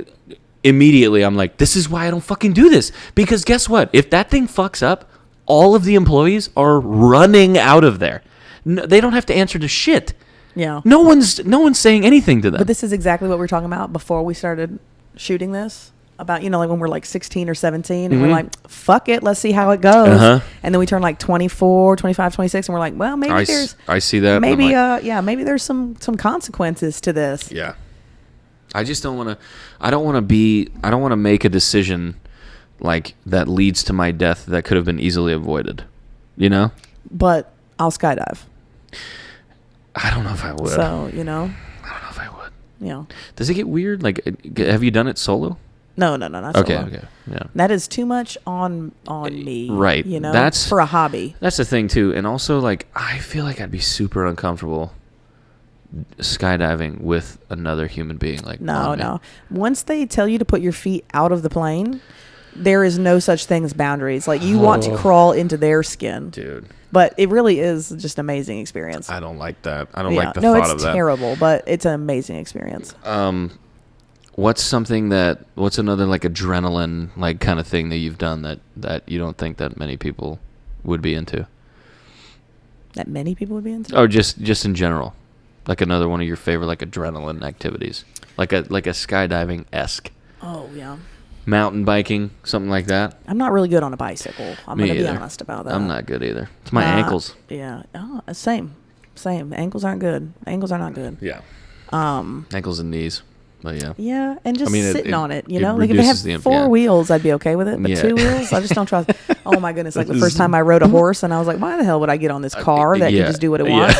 immediately I'm like, this is why I don't fucking do this. Because guess what? If that thing fucks up, all of the employees are running out of there. No, they don't have to answer to shit. Yeah. No one's saying anything to them. But this is exactly what we were talking about before we started shooting this. About, like when we're like 16 or 17 and we're like, fuck it, let's see how it goes. Uh-huh. And then we turn like 24, 25, 26 and we're like, well, maybe I see that. and I'm maybe, like, maybe there's some consequences to this. yeah. I just don't want to. I don't want to make a decision like that leads to my death that could have been easily avoided. But I'll skydive. I don't know if I would. So, I don't know if I would. Does it get weird? Like, have you done it solo? No, not Okay, solo. okay, yeah. That is too much on me. Right. That's for a hobby. That's the thing too, and also like I feel like I'd be super uncomfortable skydiving with another human being. Like, No. Once they tell you to put your feet out of the plane, there is no such thing as boundaries. Like, you want to crawl into their skin, dude. But it really is just an amazing experience. I don't like that. I don't like the no, thought of it's that. terrible, but it's an amazing experience. What's another like adrenaline like kind of thing that you've done that you don't think that many people would be into? That many people would be into? Or just in general, like another one of your favorite like adrenaline activities, like a skydiving-esque. Oh yeah. Mountain biking, something like that. I'm not really good on a bicycle. I'm going to be honest about that. I'm not good either. It's my ankles. Yeah. Oh, same. Ankles aren't good. Ankles are not good. Yeah. Ankles and knees. But yeah. Yeah, and just sitting on it, you know? Like if it had four wheels, I'd be okay with it. But 2 wheels, I just don't trust. Oh my goodness. Like the first time I rode a horse and I was like, why the hell would I get on this car that can just do what it wants?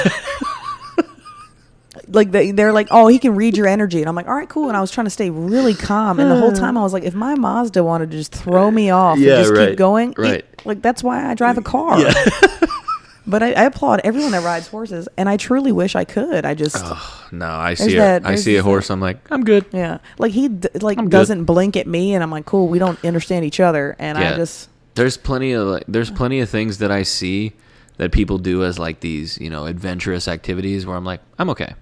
Like they're like, oh, he can read your energy, and I'm like, all right, cool. And I was trying to stay really calm, and the whole time I was like, if my Mazda wanted to just throw me off and just keep going, like that's why I drive a car. Yeah. But I applaud everyone that rides horses, and I truly wish I could. I just no, I see a horse, I'm like, I'm good. Yeah, like he doesn't blink at me, and I'm like, cool, we don't understand each other, and I just there's plenty of things that I see that people do as like these, you know, adventurous activities where I'm like, I'm okay.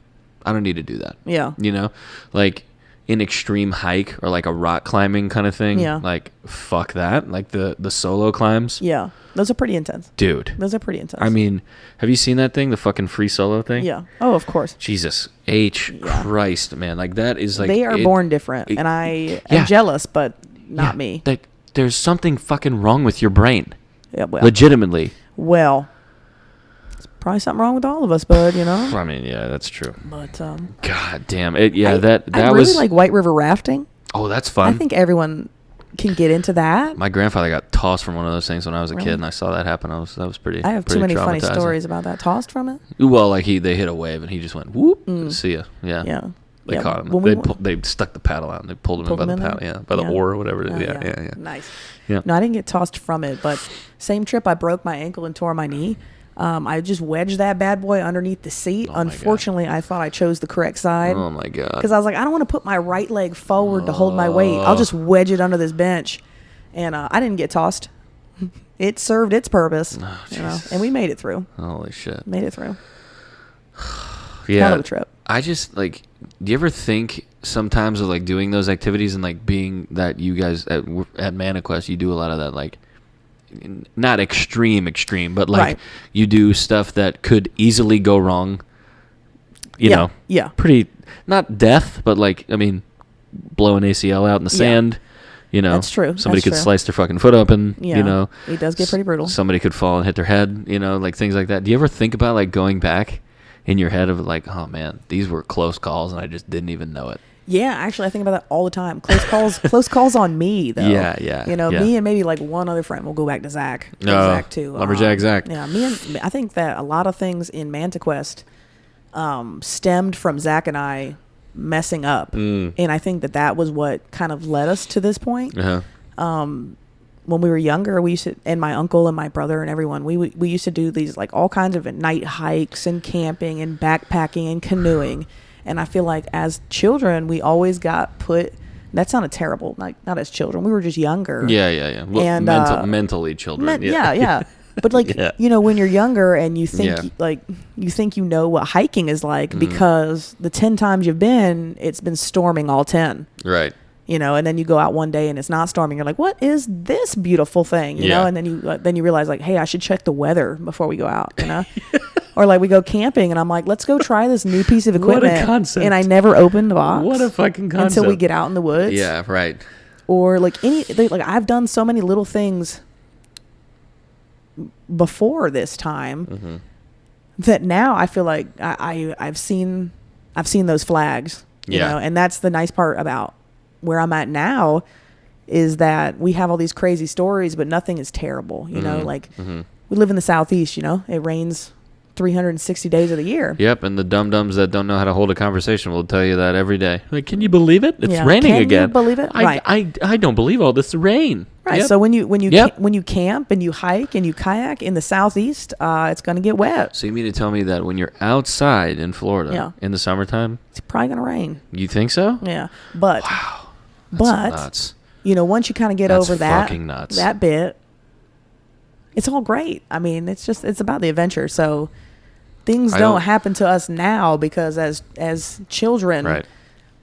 I don't need to do that. Yeah. You know, like an extreme hike or like a rock climbing kind of thing. Yeah. Like, fuck that. Like the solo climbs. Yeah. Those are pretty intense. Dude. Those are pretty intense. I mean, have you seen that thing? The fucking free solo thing? Yeah. Oh, of course. Jesus Christ, man. Like that is like. They are born different. And I am jealous, but not me. Like, there's something fucking wrong with your brain. Yeah, well. Legitimately. Well. Probably something wrong with all of us, bud, you know? I mean, yeah, that's true. But, God damn it. Yeah, I was... really like White River rafting. Oh, that's fun. I think everyone can get into that. My grandfather got tossed from one of those things when I was a kid, and I saw that happen. That was pretty. I have too many funny stories about that. Tossed from it? Well, like they hit a wave, and he just went, whoop, see ya. Yeah. Yeah. They caught him. They stuck the paddle out, and they pulled him in by the paddle. By the oar or whatever. Yeah. Nice. Yeah. No, I didn't get tossed from it, but same trip, I broke my ankle and tore my knee. I just wedged that bad boy underneath the seat. Unfortunately, I thought I chose the correct side. Oh, my God. Because I was like, I don't want to put my right leg forward to hold my weight. I'll just wedge it under this bench. And I didn't get tossed. It served its purpose. Oh, you know, and we made it through. Holy shit. Made it through. Yeah. Hell of a trip. I just, like, do you ever think sometimes of, like, doing those activities and, like, being that you guys at Manta Quest, you do a lot of that, like, not extreme, but like you do stuff that could easily go wrong. You know, pretty not death, but like I mean, blow an ACL out in the sand. You know, that's true. Somebody could slice their fucking foot open. Yeah. You know, it does get pretty brutal. Somebody could fall and hit their head. You know, like things like that. Do you ever think about like going back in your head of like, oh man, these were close calls and I just didn't even know it? Yeah, actually, I think about that all the time. Close calls on me, though. Yeah. You know, me and maybe like one other friend. We'll go back to Zach. Zach too. Lumberjack Zach. Yeah, I think that a lot of things in Manta Quest stemmed from Zach and I messing up, and I think that was what kind of led us to this point. When we were younger, we used to, and my uncle and my brother and everyone, we used to do these like all kinds of night hikes and camping and backpacking and canoeing. And I feel like as children, we always got put. That sounded terrible. Like not as children, we were just younger. Yeah. Well, and mentally children. Yeah. But like you know, when you're younger and you think you think you know what hiking is like because the 10 times you've been, it's been storming all 10. Right. You know, and then you go out one day and it's not storming. You're like, what is this beautiful thing? You know, and then you realize like, hey, I should check the weather before we go out. You know. Or like we go camping and I'm like, let's go try this new piece of equipment. What a concept. And I never opened the box. What a fucking concept. Until we get out in the woods. Yeah, right. Or like I've done so many little things before this time that now I feel like I've seen those flags. You know, and that's the nice part about where I'm at now is that we have all these crazy stories, but nothing is terrible. You know, like we live in the Southeast, you know, it rains 360 days of the year. Yep, and the dum-dums that don't know how to hold a conversation will tell you that every day. Like, can you believe it? It's raining again. Can you believe it? I don't believe all this rain. Right. Yep. So when you camp and you hike and you kayak in the Southeast, it's going to get wet. So you mean to tell me that when you're outside in Florida in the summertime, it's probably going to rain. You think so? Yeah. But wow. That's nuts. once you kind of get That's over that, fucking nuts. that bit, it's all great. I mean, it's about the adventure. So things don't happen to us now because as children, Right.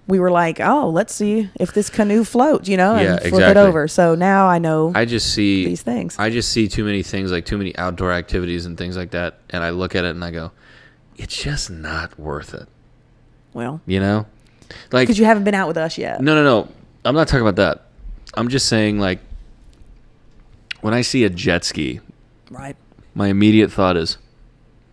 we were like, oh, let's see if this canoe floats, and flip exactly. it over. So now I know I just see these things. I just see too many things, like too many outdoor activities and things like that, and I look at it and I go, it's just not worth it. Well, like, because you haven't been out with us yet. No. I'm not talking about that. I'm just saying, like, when I see a jet ski, Right. my immediate thought is,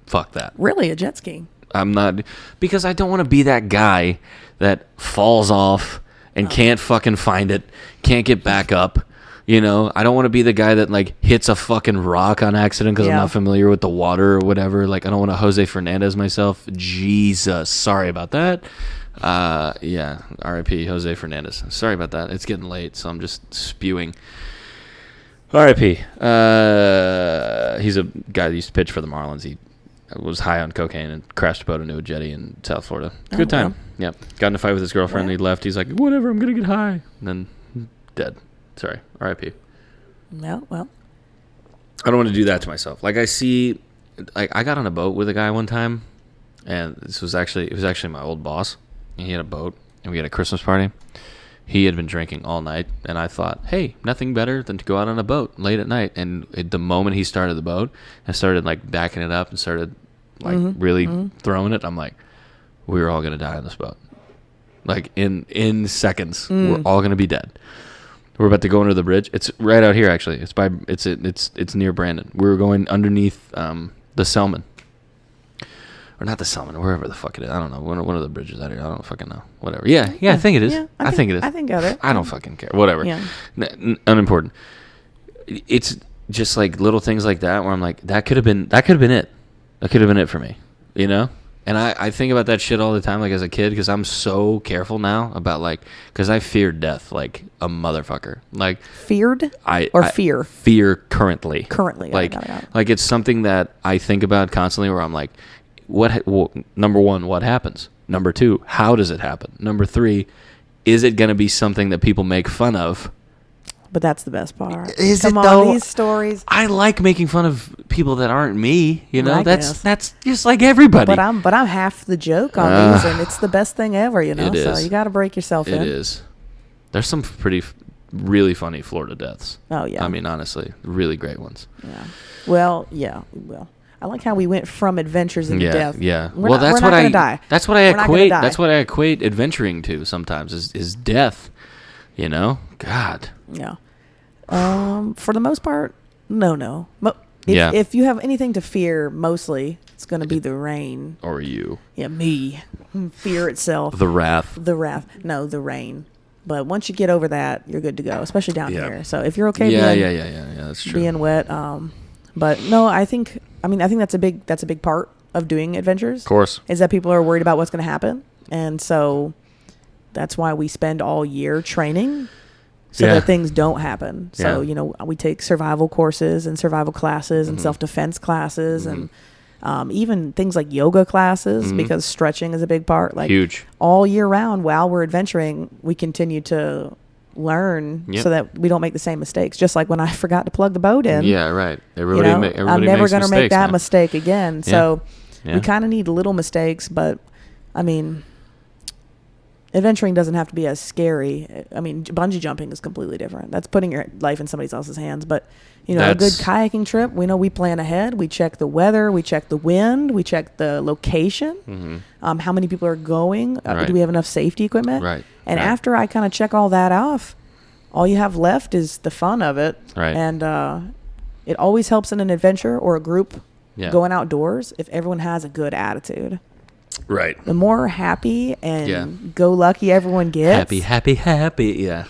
fuck that. Really, a jet ski? I'm not, because I don't want to be that guy that falls off and can't fucking find it, can't get back up. I don't want to be the guy that, like, hits a fucking rock on accident because I'm not familiar with the water or whatever. Like, I don't want to Jose Fernandez myself. Jesus. Sorry about that. Yeah. R.I.P. Jose Fernandez. Sorry about that. It's getting late, so I'm just spewing. R.I.P. He's a guy that used to pitch for the Marlins. He was high on cocaine and crashed a boat into a jetty in South Florida. Good time. Wow. Yep. Got in a fight with his girlfriend. He left. He's like, whatever, I'm going to get high. And then dead. Sorry. R.I.P. No, well. I don't want to do that to myself. Like, I got on a boat with a guy one time, and it was actually my old boss. And he had a boat, and we had a Christmas party. He had been drinking all night, and I thought, hey, nothing better than to go out on a boat late at night. And the moment he started the boat, I started, like, backing it up and started, like, really throwing it. I'm like, we're all going to die on this boat. Like, in seconds, we're all going to be dead. We're about to go under the bridge. It's right out here, actually. It's near Brandon. We were going underneath the Selman. Or not the Selman, wherever the fuck it is. I don't know. One of the bridges out here. I don't fucking know. Whatever. Yeah, I think it is. Yeah, I think it is. I think of it. I don't fucking care. Whatever. Yeah. Unimportant. It's just like little things like that where I'm like, that could have been it. That could have been it for me. And I think about that shit all the time, like, as a kid, because I'm so careful now about, like, because I fear death like a motherfucker. Like, Feared? Fear? Fear currently. Currently. Like it's something that I think about constantly where I'm like, number one, what happens? Number two, how does it happen? Number three, is it going to be something that people make fun of? But that's the best part. Is Come it on, though? these stories. I like making fun of people that aren't me. I That's guess. just like everybody. But I'm half the joke on these, and it's the best thing ever. It So is. you got to break yourself in. It is. There's some really funny Florida deaths. Oh yeah. I mean, honestly, really great ones. Yeah. Well, yeah. Well, I like how we went from adventures into death. Yeah. We're not gonna die. That's what I We're not gonna equate. die. That's what I equate adventuring to sometimes is death. God. Yeah. For the most part, no. If you have anything to fear, mostly it's going to be the rain. Or you. Yeah, me. Fear itself. The wrath. No, the rain. But once you get over that, you're good to go, especially down here. So if you're okay Yeah, that's true. being wet, but no, I think that's a big part of doing adventures. Of course. Is that people are worried about what's going to happen. And so that's why we spend all year training so that things don't happen. So, we take survival courses and survival classes and self-defense classes and even things like yoga classes because stretching is a big part. Like huge. All year round while we're adventuring, we continue to learn so that we don't make the same mistakes. Just like when I forgot to plug the boat in. Yeah, right. Everybody I'm never going to make that mistake again. Yeah. So Yeah. we kind of need little mistakes, but I mean, adventuring doesn't have to be as scary. I mean, bungee jumping is completely different. That's putting your life in somebody else's hands. But, a good kayaking trip, we plan ahead. We check the weather. We check the wind. We check the location. How many people are going? Right. Do we have enough safety equipment? Right. And after I kind of check all that off, all you have left is the fun of it. Right. And it always helps in an adventure or a group going outdoors if everyone has a good attitude. Right. The more happy and go lucky everyone gets. Happy. Yeah.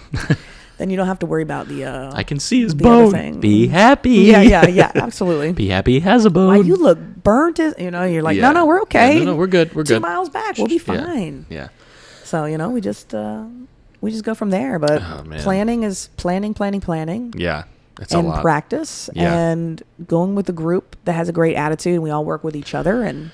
Then you don't have to worry about the I can see his the boat. other thing. Be happy. Yeah, absolutely. Be happy he has a boat. Why you look burnt as you're like, no, we're okay. Yeah, no, we're good. We're 2 good. miles back, we'll be fine. Yeah. So, we just go from there. But planning is planning. Yeah. It's a lot. And practice and going with a group that has a great attitude and we all work with each other and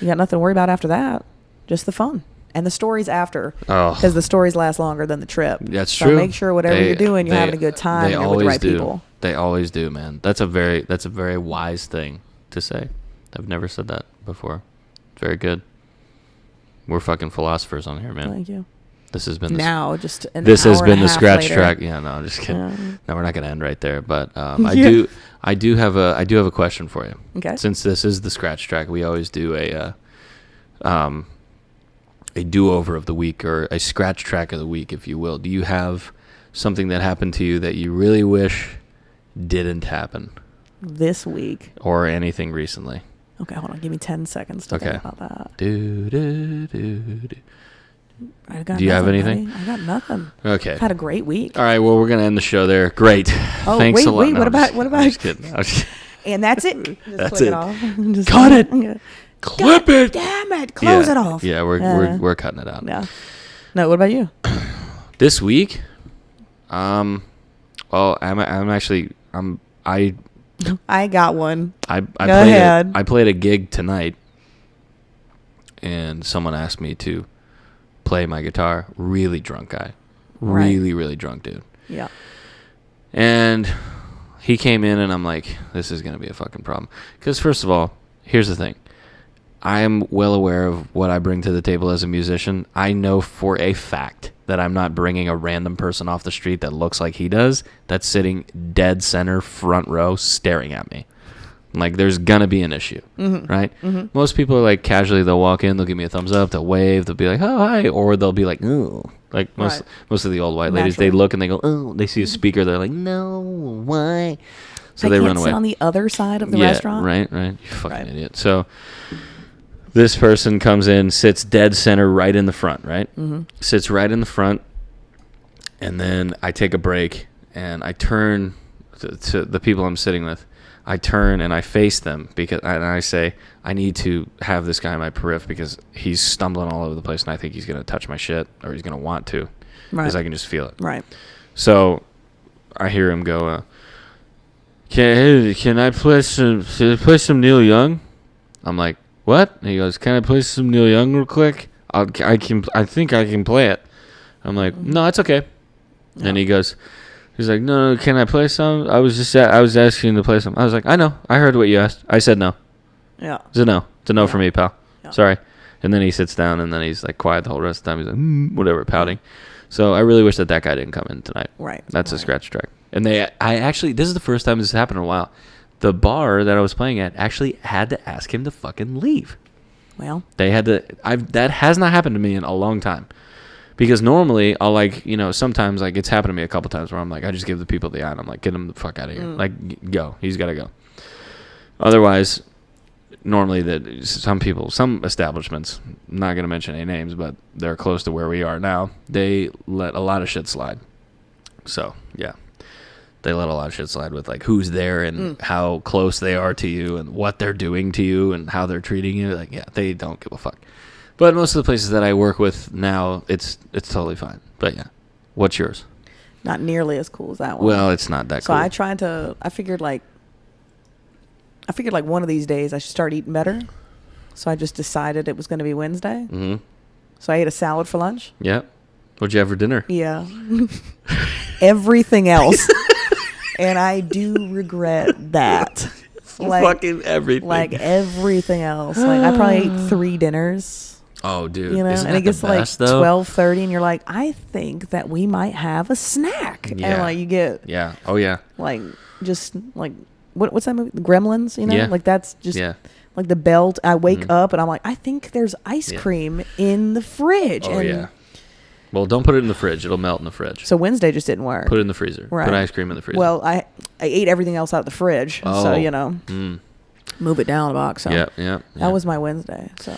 you got nothing to worry about after that. Just the fun. and the stories after, Oh. because the stories last longer than the trip. That's so true. make sure whatever you're doing, you're having a good time, They and you're with the always right do. people. They always do, man. That's a very wise thing to say. I've never said that before. Very good. We're fucking philosophers on here, man. Thank you. This has been Just an this has hour been and a the half scratch later. track. Yeah, no, I'm just kidding. Yeah. No, we're not going to end right there. But Yeah. I do have a question for you. Okay. Since this is the scratch track, we always do a do-over of the week, or a scratch track of the week, if you will. Do you have something that happened to you that you really wish didn't happen, This week. or anything recently? Okay, hold on. Give me 10 seconds to think about that. Do. I got Do you have nothing, anything? buddy. I got nothing. Okay. I've had a great week. All right. Well, we're gonna end the show there. Great. Oh, Thanks wait, a lot. wait. No, What I'm about- just- what I'm about- just kidding. And that's it. Just That's click it. off. Just Cut it. Yeah. Clip God it. Damn it. Close it off. Yeah, we're cutting it out. Yeah. No, what about you? This week, well, I got one. I Go played ahead. I played a gig tonight, and someone asked me to play my guitar. Really drunk guy, Right. really drunk dude. Yeah. And he came in, and I'm like, this is gonna be a fucking problem. Because first of all, here's the thing. I am well aware of what I bring to the table as a musician. I know for a fact that I'm not bringing a random person off the street that looks like he does, that's sitting dead center front row staring at me. Like, there's gonna be an issue, right? Mm-hmm. Most people are like, casually, they'll walk in, they'll give me a thumbs up, they'll wave, they'll be like, oh, hi, or they'll be like, ooh. Like most of the old white ladies, they Naturally. look and they go, oh, they see a speaker, they're like, no, why? So I they can't run away. sit on the other side of the restaurant. Right. You fucking Right. idiot. So this person comes in, sits dead center right in the front, right? Mm-hmm. Sits right in the front, and then I take a break, and I turn to the people I'm sitting with. I turn and I face them, and I say, I need to have this guy in my periph because he's stumbling all over the place, and I think he's going to touch my shit, or he's going to want to, because I can just feel it. Right. So I hear him go, can I play some Neil Young? I'm like, what? And he goes, can I play some Neil Young real quick? I think I can play it. I'm like, no, it's okay. No. And he's like, no, can I play some? I was asking to play some. I was like, I know. I heard what you asked. I said no. Yeah. It's a no. It's a no for me, pal. Yeah. Sorry. And then he sits down, and then he's like quiet the whole rest of the time. He's like, whatever, pouting. So I really wish that guy didn't come in tonight. Right. That's a scratch track. And this is the first time this has happened in a while. The bar that I was playing at actually had to ask him to fucking leave. Well. They had to. That has not happened to me in a long time. Because normally I'll sometimes like it's happened to me a couple times where I'm like, I just give the people the eye and I'm like, get him the fuck out of here. Like, go. He's got to go. Otherwise, normally some establishments, I'm not going to mention any names, but they're close to where we are now. They let a lot of shit slide. So, yeah. They let a lot of shit slide with like who's there and how close they are to you and what they're doing to you and how they're treating you. Like, yeah, they don't give a fuck. But most of the places that I work with now, it's totally fine. But yeah, what's yours? Not nearly as cool as that one. Well, it's not that so cool. I figured like one of these days I should start eating better. So I just decided it was going to be Wednesday. Mm-hmm. So I ate a salad for lunch. Yeah. What'd you have for dinner? Yeah. Everything else. And I do regret that. Fucking everything. Like everything else. Like I probably ate 3 dinners. Oh, dude. You know, Isn't and that it gets the like best, though? 12:30 and you're like, I think that we might have a snack. Yeah. And like you get Yeah. Oh, yeah. like just like what's that movie? The Gremlins, you know? Yeah. Like that's just Yeah. like the belt. I wake up and I'm like, I think there's ice cream in the fridge. Oh, and yeah. Well, don't put it in the fridge. It'll melt in the fridge. So Wednesday just didn't work. Put it in the freezer. Right. Put ice cream in the freezer. Well, I ate everything else out of the fridge. Oh. So, you know, move it down a box. So yeah. that was my Wednesday. So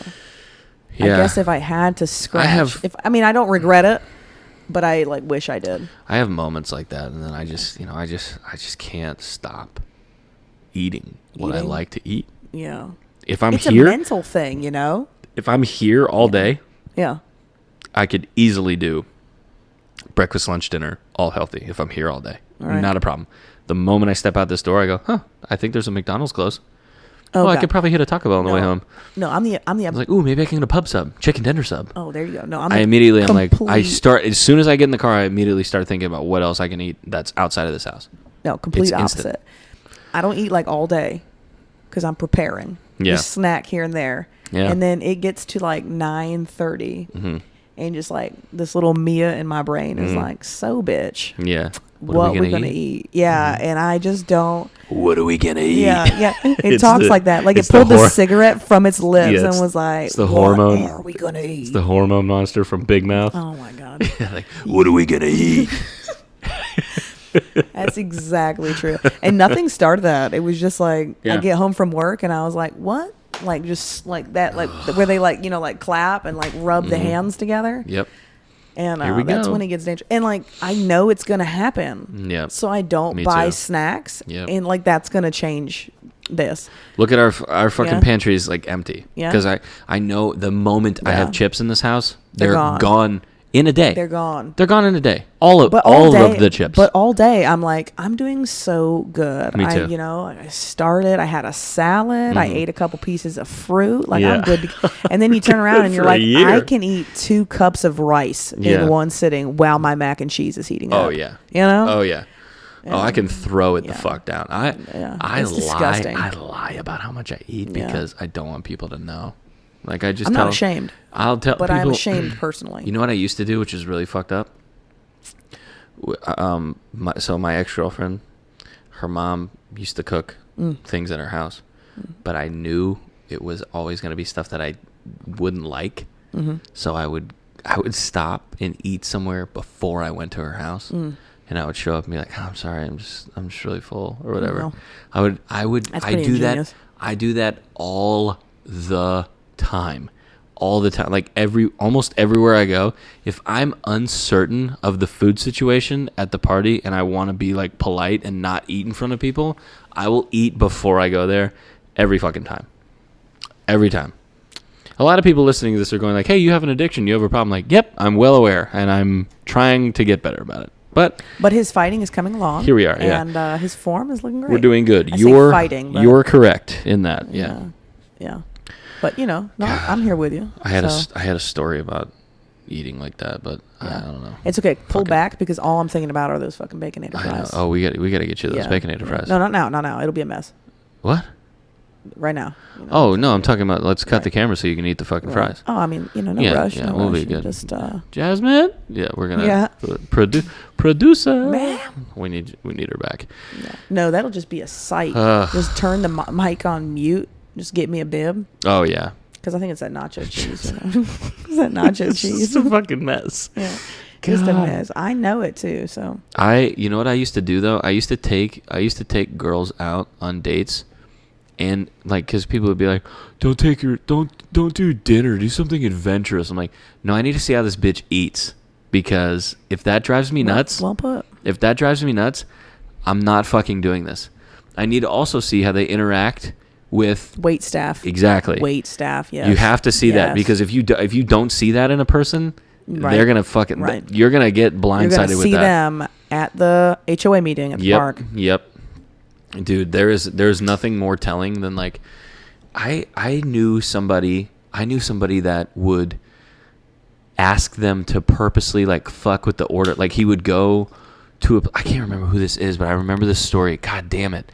Yeah. I guess if I had to scratch, have- I don't regret it, but I like wish I did. I have moments like that, and then I just can't stop eating what I Eating? like to eat. Yeah. If I'm It's here, a mental thing, you know? if I'm here all day, Yeah. I could easily do breakfast, lunch, dinner, all healthy if I'm here all day. All right. Not a problem. The moment I step out this door, I go, I think there's a McDonald's close. Oh, I God. could probably hit a Taco Bell on the way home. No, I'm the I was like, ooh, maybe I can get a pub sub, chicken tender sub. Oh, there you go. No, I'm as soon as I get in the car, I immediately start thinking about what else I can eat that's outside of this house. No, complete It's opposite. instant. I don't eat like all day because I'm preparing. Yeah. Just snack here and there. Yeah. And then it gets to like 9:30, and just like this little Mia in my brain is like, so bitch. Yeah. What are we gonna eat? Yeah, and I just don't. What are we gonna eat? Yeah. It talks like that. Like it pulled the cigarette from its lips and was like, it's the hormone. What are we gonna eat? It's the hormone monster from Big Mouth. Oh my God. Like, what are we gonna eat? That's exactly true. And nothing started that. It was just like I get home from work and I was like, what? Like just like that, like where they like, like clap and like rub the hands together. Yep. And Here we that's go. when it gets dangerous. And like I know it's gonna happen. Yep. So I don't Me buy too. snacks. Yep. And like that's gonna change this. Look at our fucking Yeah. pantry is like empty. Yeah. Because I know the moment I have chips in this house, they're They're gone in a day. They're gone. They're gone in a day. All But of day, the chips. But all day, I'm like, I'm doing so good. Me too. I started. I had a salad. I ate a couple pieces of fruit. Like Yeah. I'm good. And then you turn around and you're For a like, year. I can eat 2 cups of rice Yeah. in one sitting while my mac and cheese is heating up. Oh yeah. You know? Oh yeah. Oh, I can throw it the Yeah. fuck down. I It's lie. disgusting. I lie about how much I eat Yeah. because I don't want people to know. Like I just I'm tell not ashamed, I'll tell but people. I'm ashamed personally. You know what I used to do, which is really fucked up? So my ex-girlfriend, her mom used to cook things in her house, but I knew it was always going to be stuff that I wouldn't like. So I would stop and eat somewhere before I went to her house, and I would show up and be like, oh, "I'm sorry, I'm just really full," or whatever. Wow. I do that. I do that all the time. All the time, like almost everywhere I go, if I'm uncertain of the food situation at the party and I want to be like polite and not eat in front of people, I will eat before I go there every fucking time. Every time. A lot of people listening to this are going like, hey, you have an addiction, you have a problem. Like, yep, I'm well aware and I'm trying to get better about it. But his fighting is coming along. Here we are, and his form is looking great. we're doing good. I say fighting, but you're correct in that. Yeah. But no, I'm here with you. I had a story about eating like that, but I don't know. It's okay. Pull Fuck it. back because all I'm thinking about are those fucking baconator I know. fries. Oh, we got to get you those baconator fries. No, not now. Not now. It'll be a mess. What? Right now. Oh no, I'm talking about. Let's cut the camera so you can eat the fucking fries. Oh, I mean, no Yeah, rush. yeah, no we'll rush. be good. Just Jasmine. Yeah, we're gonna. Yeah. Producer. Ma'am. We need her back. no, that'll just be a sight. Ugh. Just turn the mic on mute. Just get me a bib. Oh yeah. Because I think it's that nacho cheese. It's that nacho cheese. It's a fucking mess. Yeah. Just a God. mess. I know it too. So You know what I used to do though? I used to take girls out on dates, and like, cause people would be like, don't do dinner, do something adventurous. I'm like, no, I need to see how this bitch eats, because if that drives me nuts, well put. if that drives me nuts, I'm not fucking doing this. I need to also see how they interact with Wait staff. exactly. Wait staff. Yes. You have to see that, Yes. because if you don't see that in a person, Right. they're gonna fucking. Right. You're gonna get You're blindsided gonna with see that. them at the HOA meeting at the park. Yep. Dude, there's nothing more telling than like I knew somebody that would ask them to purposely like fuck with the order. Like he would go to I can't remember who this is, but I remember this story. God damn it.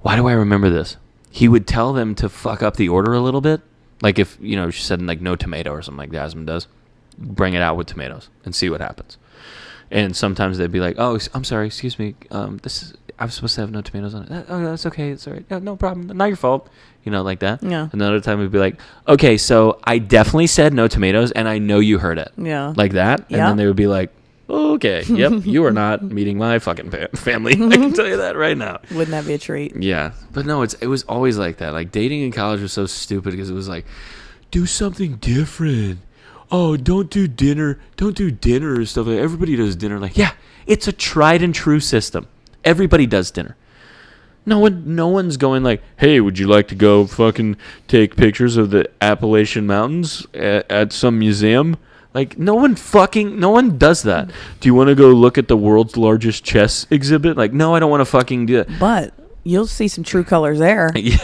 Why do I remember this? He would tell them to fuck up the order a little bit. Like if, she said like no tomato or something like Jasmine does, bring it out with tomatoes and see what happens. And sometimes they'd be like, "Oh, I'm sorry, excuse me. I'm supposed to have no tomatoes on it." "Oh, that's okay. It's all right. No problem. Not your fault." Like that. Yeah. Another time we'd be like, "Okay, so I definitely said no tomatoes, and I know you heard it." Yeah. Like that. And Yeah. then they would be like, "Okay, yep, you are not meeting my fucking family. I can tell you that right now." Wouldn't that be a treat? Yeah, but no, it was always like that. Like dating in college was so stupid because it was like, do something different. Oh, don't do dinner or stuff. Like everybody does dinner. Like, yeah, it's a tried and true system. Everybody does dinner. No one's going like, hey, would you like to go fucking take pictures of the Appalachian Mountains at some museum? Like, no one does that. Do you want to go look at the world's largest chess exhibit? Like, no, I don't want to fucking do that. But you'll see some true colors there. Yeah,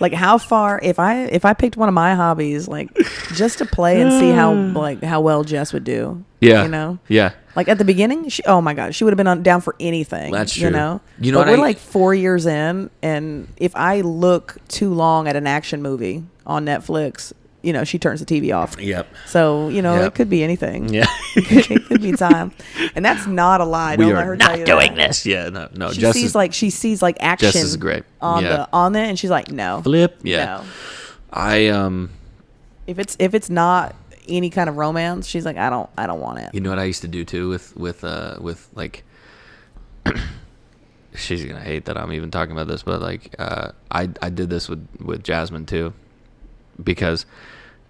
Like how far if I picked one of my hobbies like just to play and see how well Jess would do. Yeah. You know? Yeah. Like at the beginning, oh my God, she would have been down for anything. That's true. You know? You know but what we're like 4 years in, and if I look too long at an action movie on Netflix, you know, she turns the TV off. Yep. So, you know, Yep. it could be anything. Yeah. It could be time. And that's not a lie. We Don't let are her tell not you doing that. this. Yeah. No. She Jess sees like action Jess is great. on Yeah. on it, and she's like, no. Flip. Yeah. No. I If it's not any kind of romance, she's like, I don't want it. You know what I used to do too with like she's gonna hate that I'm even talking about this, but like I did this with Jasmine too, because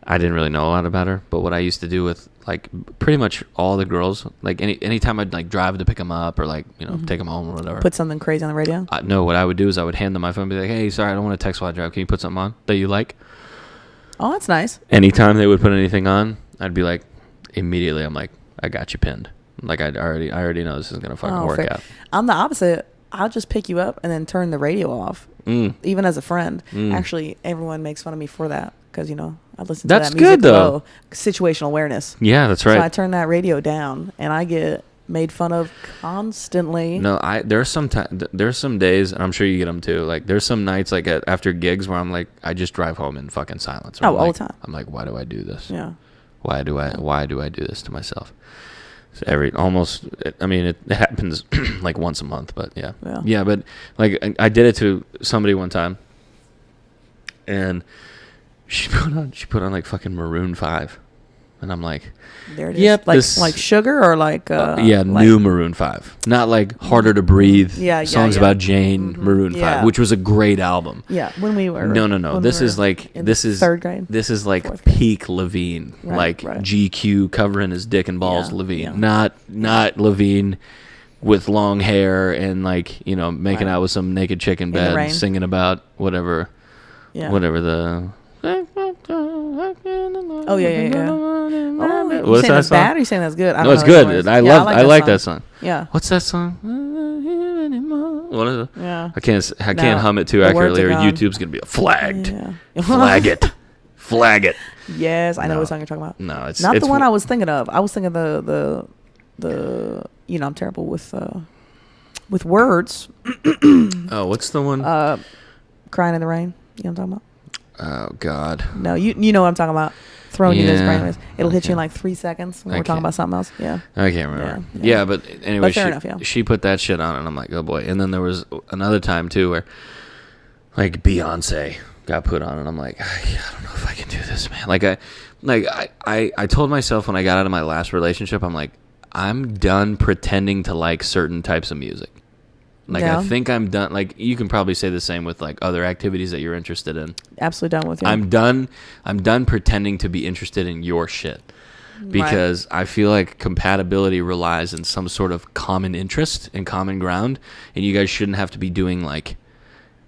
I didn't really know a lot about her. But what I used to do with like pretty much all the girls, like anytime I'd like drive to pick them up or like take them home or whatever. Put something crazy on the radio. No, what I would do is I would hand them my phone and be like, hey, sorry, I don't want to text while I drive. Can you put something on that you like? Oh, that's nice. Anytime they would put anything on, I'd be like, immediately, I'm like, I got you pinned. Like I already know this is gonna fucking work fair. out. I'm the opposite. I'll just pick you up and then turn the radio off, even as a friend. Actually, everyone makes fun of me for that because I listen to That's that music good, though. low. Situational awareness. Yeah, that's right. So I turn that radio down, and I get made fun of constantly. No, there's some days, and I'm sure you get them too. Like there's some nights like after gigs where I'm like, I just drive home in fucking silence. Oh, all the time. I'm like, why do I do this? Yeah. Why do I do this to myself? So it happens like once a month, but yeah. But like I did it to somebody one time, and she put on like fucking Maroon 5, and I'm like, there it is. Yep, like Sugar or like new Maroon 5, not like Harder to Breathe. Songs about Jane. Maroon 5, which was a great album. Yeah, when we were no. This is third grade. This is like Fourth grade. peak Levine, Right. GQ covering his dick and balls. Yeah, Levine, yeah. not Levine with long hair and like making out with some naked chick in the bed, rain. singing about whatever the. Oh yeah. Oh, What is that that's song? bad? Or you saying that's good? I No, don't it's know what good. it was. I like that song. Yeah. What's that song? What is it? Yeah. I can't No, hum it too the words accurately, are or gone. YouTube's gonna be flagged. Yeah. Flag it. Flag it. Yes, I know No. what song you're talking about. No, it's Not it's the one I was thinking of. I was thinking the I'm terrible with words. Oh, what's the one? Crying in the Rain. You know what I'm talking Oh God. about? No, you know what I'm talking about. Throwing you this Yeah. brainwaves. It'll hit you in Okay. like 3 seconds when I we're talking can't. about something else. Yeah. I can't remember. Yeah, Yeah, yeah. but anyway, But fair enough, yeah. she put that shit on, and I'm like, oh boy. And then there was another time too where, like, Beyonce got put on, and I'm like, I don't know if I can do this, man. I told myself when I got out of my last relationship, I'm like, I'm done pretending to like certain types of music. Like, Yeah. I think I'm done. Like, you can probably say the same with like other activities that you're interested in. Absolutely done with you. I'm done pretending to be interested in your shit, because I feel like compatibility relies in some sort of common interest and common ground, and you guys shouldn't have to be doing like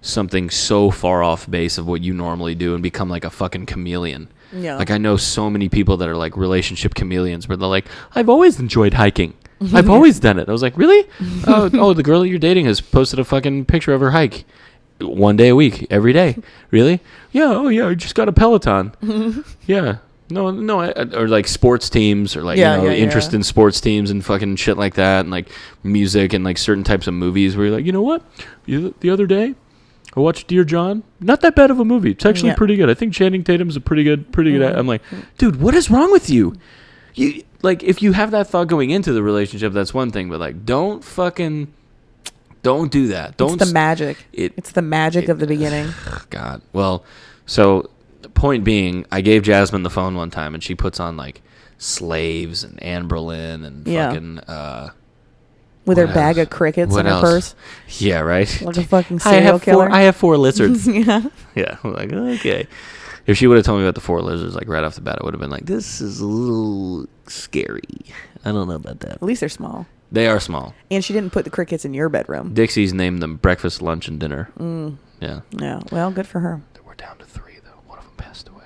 something so far off base of what you normally do and become like a fucking chameleon. Yeah. Like, I know so many people that are like relationship chameleons where they're like, I've always enjoyed hiking. I've always done it. I was like, really? Oh, the girl that you're dating has posted a fucking picture of her hike 1 day a week, every day. Really? Yeah. Oh, yeah. I just got a Peloton. Yeah. No. Or like sports teams, or like interest in sports teams and fucking shit like that, and like music and like certain types of movies where you're like, you know what? The other day, I watched Dear John. Not that bad of a movie. It's actually pretty good. I think Channing Tatum's a pretty good. I'm like, dude, what is wrong with you? You like, if you have that thought going into the relationship, that's one thing, but like, don't do that. Don't. It's the magic. It's the magic of the beginning. God. Well, so the point being, I gave Jasmine the phone one time, and she puts on like Slaves and Anne Boleyn and fucking With her what bag else? of crickets What in her else? purse. Yeah, right. Like a fucking serial killer. I have 4 lizards. Yeah. Yeah, I'm like, okay. If she would have told me about the 4 lizards, like right off the bat, I would have been like, this is a little scary. I don't know about that. At least they're small. They are small. And she didn't put the crickets in your bedroom. Dixie's named them breakfast, lunch, and dinner. Yeah. Yeah. Well, good for her. We're down to 3, though. One of them passed away.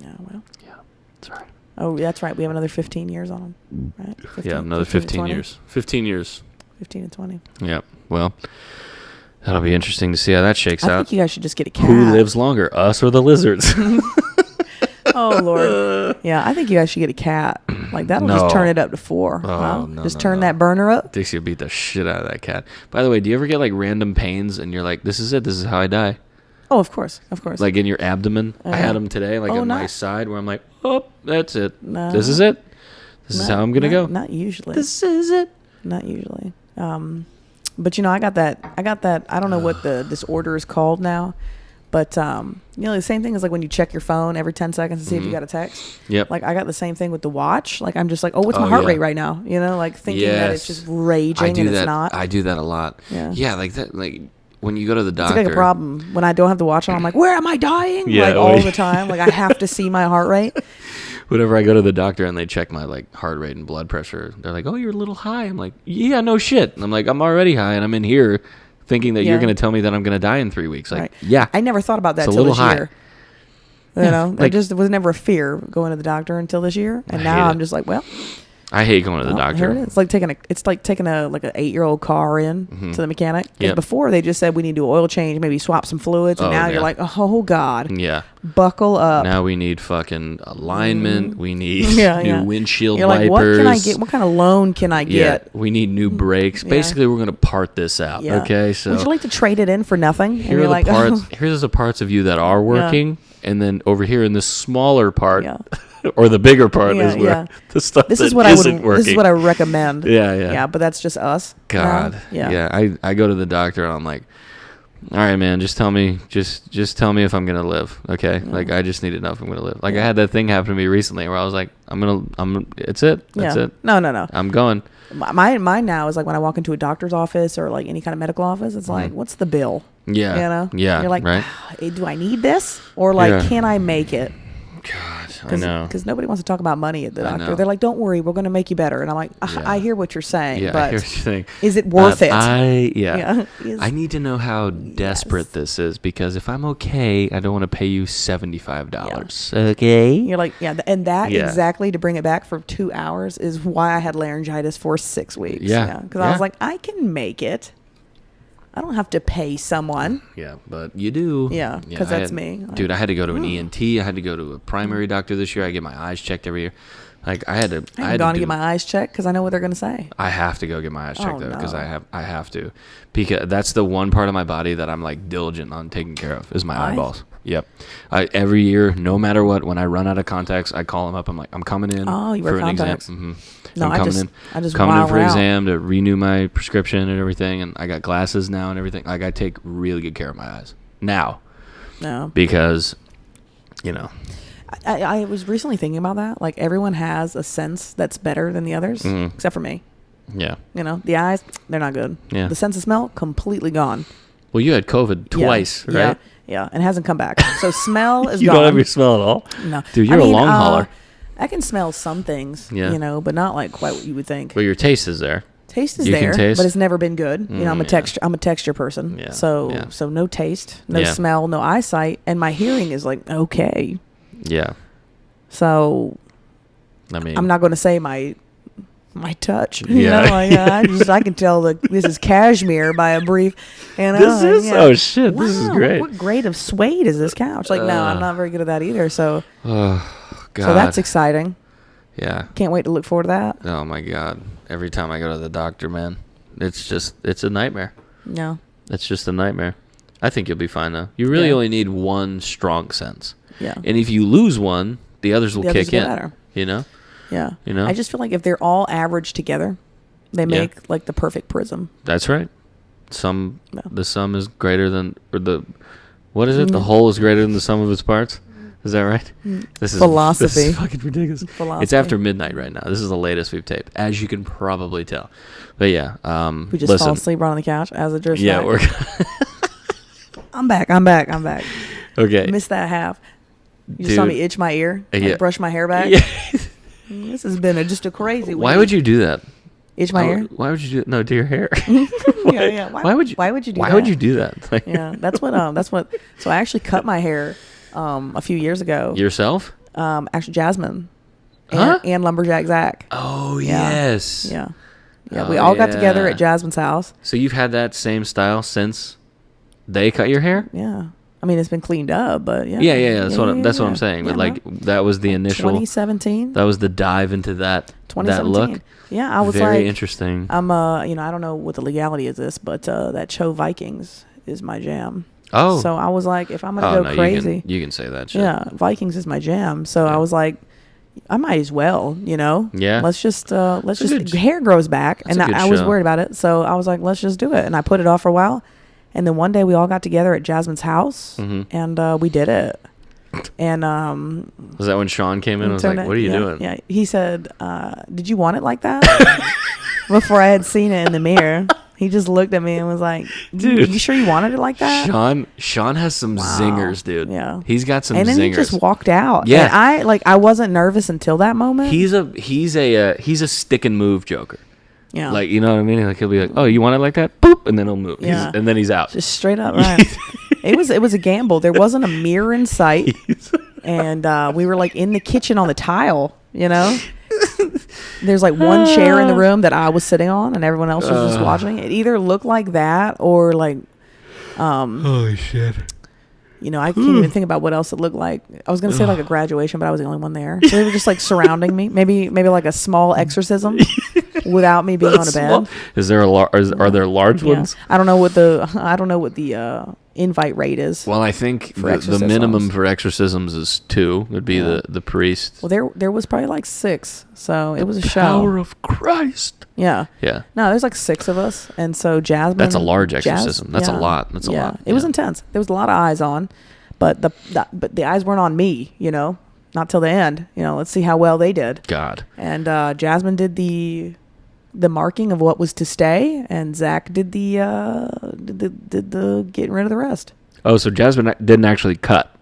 Yeah. Well. Yeah, that's right. Oh, that's right. We have another 15 years on them. Right. 15, yeah, another 15 to 20. years. 15 years. 15 and 20. Yeah. Well, That'll be interesting to see how that shakes I out. think you guys should just get a cat. Who lives longer, us or the lizards? Oh Lord. Yeah, I think you guys should get a cat. Like that'll No. just turn it up to 4. Oh, no, just no, turn no. that burner up. Dixie will beat the shit out of that cat. By the way, do you ever get like random pains and you're like, this is it, this is how I die? Oh, of course. Like in your abdomen? I had them today, like on my side, where I'm like, oh, that's it. No. This is it. This is how I'm gonna go. Not usually. This is it. Not usually. But I got that. I don't know what the disorder is called now, but the same thing is like when you check your phone every 10 seconds to see if you got a text. Yep. Like I got the same thing with the watch. Like I'm just like, oh, what's my heart rate right now? Like thinking that it's just raging and it's not. I do that a lot. Yeah, like that. Like when you go to the doctor. It's like a problem when I don't have the watch on. I'm like, where am I dying? Yeah, like all the time. Like I have to see my heart rate. Whenever I go to the doctor and they check my like heart rate and blood pressure, they're like, "Oh, you're a little high." I'm like, "Yeah, no shit." And I'm like, "I'm already high, and I'm in here thinking that you're going to tell me that I'm going to die in 3 weeks." Like, yeah, I never thought about that it's until a little this year. high. It just was never a fear going to the doctor until this year, and now I'm just like, well, I hate going to the doctor. Here it is. It's like taking a like an 8-year-old car in to the mechanic. Because before they just said we need to do an oil change, maybe swap some fluids, and now you're like, oh god, buckle up. Now we need fucking alignment. We need new windshield you're like, wipers. what can I get? What kind of loan can I get? We need new brakes. Basically, we're gonna part this out. Okay, so would you like to trade it in for nothing? Here are the parts. Here's the parts of you that are working, and then over here in this smaller part. Or the bigger part is where the stuff this that is what isn't working. This is what I recommend. Yeah. But that's just us. God. I go to the doctor and I'm like, all right, man, just tell me if I'm gonna live. Okay. Like I just need to know if I'm gonna live. Like I had that thing happen to me recently where I was like, it's it. That's it. No. I'm going. Mine now is like when I walk into a doctor's office or like any kind of medical office, it's like, what's the bill? Yeah. Yeah. You're like, right? Do I need this? Or like, can I make it? God, I know. Because nobody wants to talk about money at the doctor. They're like, don't worry, we're going to make you better. And I'm like, I hear what you're saying, but I hear what you're saying. Is it worth it? I need to know how desperate this is, because if I'm okay, I don't want to pay you $75. Okay? You're like, and that exactly, to bring it back for 2 hours, is why I had laryngitis for 6 weeks. Because I was like, I can make it. I don't have to pay someone. Yeah, but you do. Yeah, because that's me. Dude, I had to go to an ENT. I had to go to a primary doctor this year. I get my eyes checked every year. Like I had gone to get my eyes checked because I know what they're going to say. I have to go get my eyes checked though, because I have to, because that's the one part of my body that I'm like diligent on taking care of is my eyeballs. Yep. Every year, no matter what, when I run out of contacts, I call them up. I'm like, I'm coming in for an contacts. exam. No, I just coming in for an exam to renew my prescription and everything, and I got glasses now and everything. Like I take really good care of my eyes now. No. Because, I was recently thinking about that. Like everyone has a sense that's better than the others, except for me. Yeah. The eyes, they're not good. Yeah. The sense of smell, completely gone. Well, you had COVID twice, right? Yeah, and it hasn't come back. So smell is you gone. You don't have your smell at all? No. Dude, you're a long hauler. I can smell some things, but not like quite what you would think. But your taste is there. Taste is there, but it's never been good. I'm a texture person. Yeah. So no taste, no smell, no eyesight, and my hearing is like okay. Yeah. So I mean, I'm not going to say my touch. I can tell that this is cashmere by a brief. This is oh shit. This is great. What grade of suede is this couch? Like no, I'm not very good at that either. So. God. So that's exciting. Yeah. Can't wait to look forward to that. Oh my God. Every time I go to the doctor, man, it's a nightmare. No. It's just a nightmare. I think you'll be fine though. You really only need one strong sense. Yeah. And if you lose one, the others will kick in. Better. Yeah. I just feel like if they're all averaged together, they make like the perfect prism. That's right. The sum is greater than, or what is it? The whole is greater than the sum of its parts. Is that right? This is philosophy. This is fucking ridiculous. Philosophy. It's after midnight right now. This is the latest we've taped, as you can probably tell. But yeah, we just fall asleep on the couch as a jersey. Yeah, we're. I'm back. Okay. Missed that half. You just saw me itch my ear. Brush my hair back. Yeah. This has been just a crazy week. Why would you do that? Itch my ear? Why would you do? No, to your hair. Why would you? Why would you do that? Why would you do that? That's what. So I actually cut my hair. A few years ago. Yourself? Actually, Jasmine. And Lumberjack Zach. Oh, yes. Yeah. We all got together at Jasmine's house. So you've had that same style since They cut your hair? Yeah. I mean, it's been cleaned up, but yeah. Yeah. That's what I'm saying. Yeah, But like that was the initial. 2017. That was the dive into that 2017. look. Yeah, I was very interesting. I'm I don't know what the legality is this, but that show Vikings is my jam. Oh. So I was like, if I'm gonna go crazy, you can say that shit. yeah, Vikings is my jam. So I was like, I might as well, Yeah. Let's just hair grows back, and I was worried about it, so I was like, let's just do it, and I put it off for a while, and then one day we all got together at Jasmine's house, and we did it. And was that when Sean came in and was like, what are you doing? Yeah, he said, did you want it like that? Before I had seen it in the mirror, he just looked at me and was like, dude, you sure you wanted it like that? Sean has some zingers, dude. Yeah, he's got some and then zingers. He just walked out. Yeah, and I wasn't nervous until that moment. He's a stick and move joker. Yeah, like, you know what I mean? Like, he'll be like, oh, you want it like that? Boop, and then he'll move. Yeah. And then he's out. Just straight up, right? It was a gamble. There wasn't a mirror in sight, and we were like in the kitchen on the tile. There's like one chair in the room that I was sitting on, and everyone else was just watching. It either looked like that or like, holy shit. I can't even think about what else it looked like. I was gonna say like a graduation, but I was the only one there. So they were just like surrounding me. Maybe like a small exorcism without me being on a bed. Is there are there large ones? I don't know what the invite rate is. Well, I think the minimum for exorcisms is 2. Would be the priest. Well, there was probably like 6, so it was a show. Power of Christ. Yeah. Yeah. No, there's like 6 of us, and so Jasmine. That's a large exorcism. That's a lot. That's a lot. It was intense. There was a lot of eyes on, but the eyes weren't on me. Not till the end. Let's see how well they did. God. And Jasmine did the marking of what was to stay, and Zach did the getting rid of the rest. Oh, so Jasmine didn't actually cut.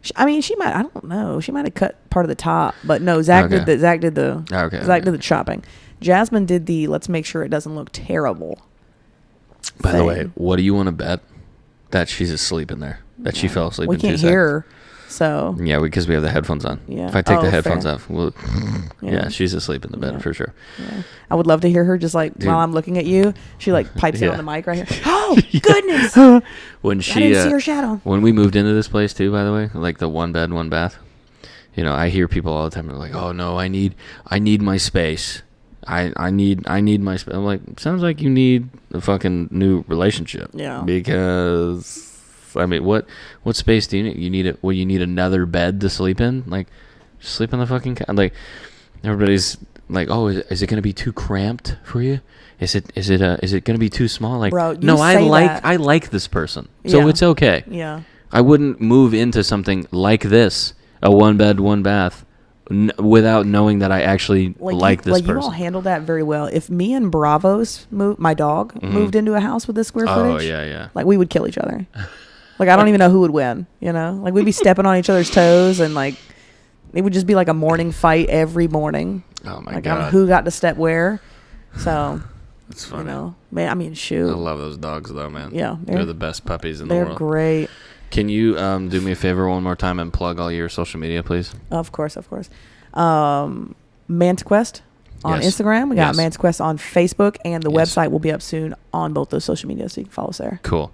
She might. I don't know. She might have cut part of the top, but no. Zach did the chopping. Jasmine did the. Let's make sure it doesn't look terrible. By the way, what do you want to bet that she's asleep in there? That she fell asleep. We in 2 can't seconds? hear her. So yeah, because we have the headphones on. Yeah. If I take the fair. headphones off, she's asleep in the bed for sure. Yeah. I would love to hear her just like while I'm looking at you. She like pipes in on the mic right here. Oh goodness! When I didn't see her shadow. When we moved into this place too, by the way, like the 1 bed, 1 bath. I hear people all the time. They're like, "Oh no, I need my space. I need my space." I'm like, sounds like you need a fucking new relationship. Yeah. Because. I mean, what space do you need? You need another bed to sleep in? Like, just sleep on the fucking couch. Like, everybody's like, oh, is it gonna be too cramped for you? Is it gonna be too small? Like, bro, no, I like this person, so it's okay. Yeah. I wouldn't move into something like this, a 1 bed, 1 bath, without knowing that I actually like this person. You all handled that very well. If me and Bravos my dog moved into a house with this square footage, like we would kill each other. Like, I don't even know who would win, Like, we'd be stepping on each other's toes, and, like, it would just be, like, a morning fight every morning. Oh, my God. God. Who got to step where. So, it's funny. Man, I mean, shoot. I love those dogs, though, man. Yeah. They're the best puppies in the world. They're great. Can you do me a favor one more time and plug all your social media, please? Of course. Manta Quest on Instagram. We got Manta Quest on Facebook, and the website will be up soon on both those social media, so you can follow us there. Cool.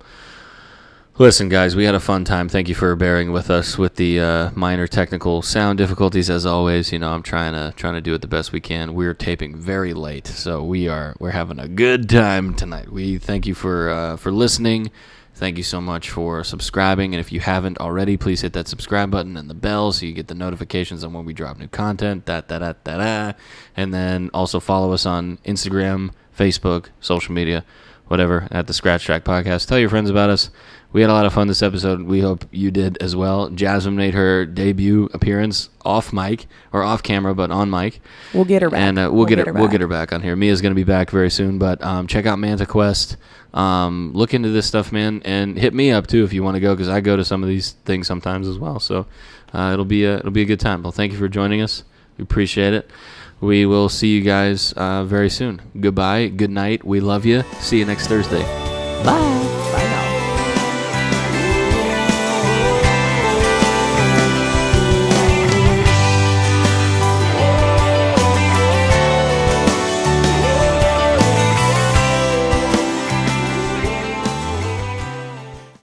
Listen, guys, we had a fun time. Thank you for bearing with us with the minor technical sound difficulties. As always, I'm trying to do it the best we can. We're taping very late, so we're having a good time tonight. We thank you for listening. Thank you so much for subscribing, and if you haven't already, please hit that subscribe button and the bell so you get the notifications on when we drop new content. And then also follow us on Instagram, Facebook, social media, whatever, at the Scratch Track Podcast. Tell your friends about us. We had a lot of fun this episode. We hope you did as well. Jasmine made her debut appearance off mic, or off camera, but on mic. We'll get her back. And we'll get her back on here. Mia's going to be back very soon, but check out Manta Quest. Look into this stuff, man, and hit me up too if you want to go, because I go to some of these things sometimes as well. So it'll be a good time. Well, thank you for joining us. We appreciate it. We will see you guys very soon. Goodbye. Good night. We love you. See you next Thursday. Bye.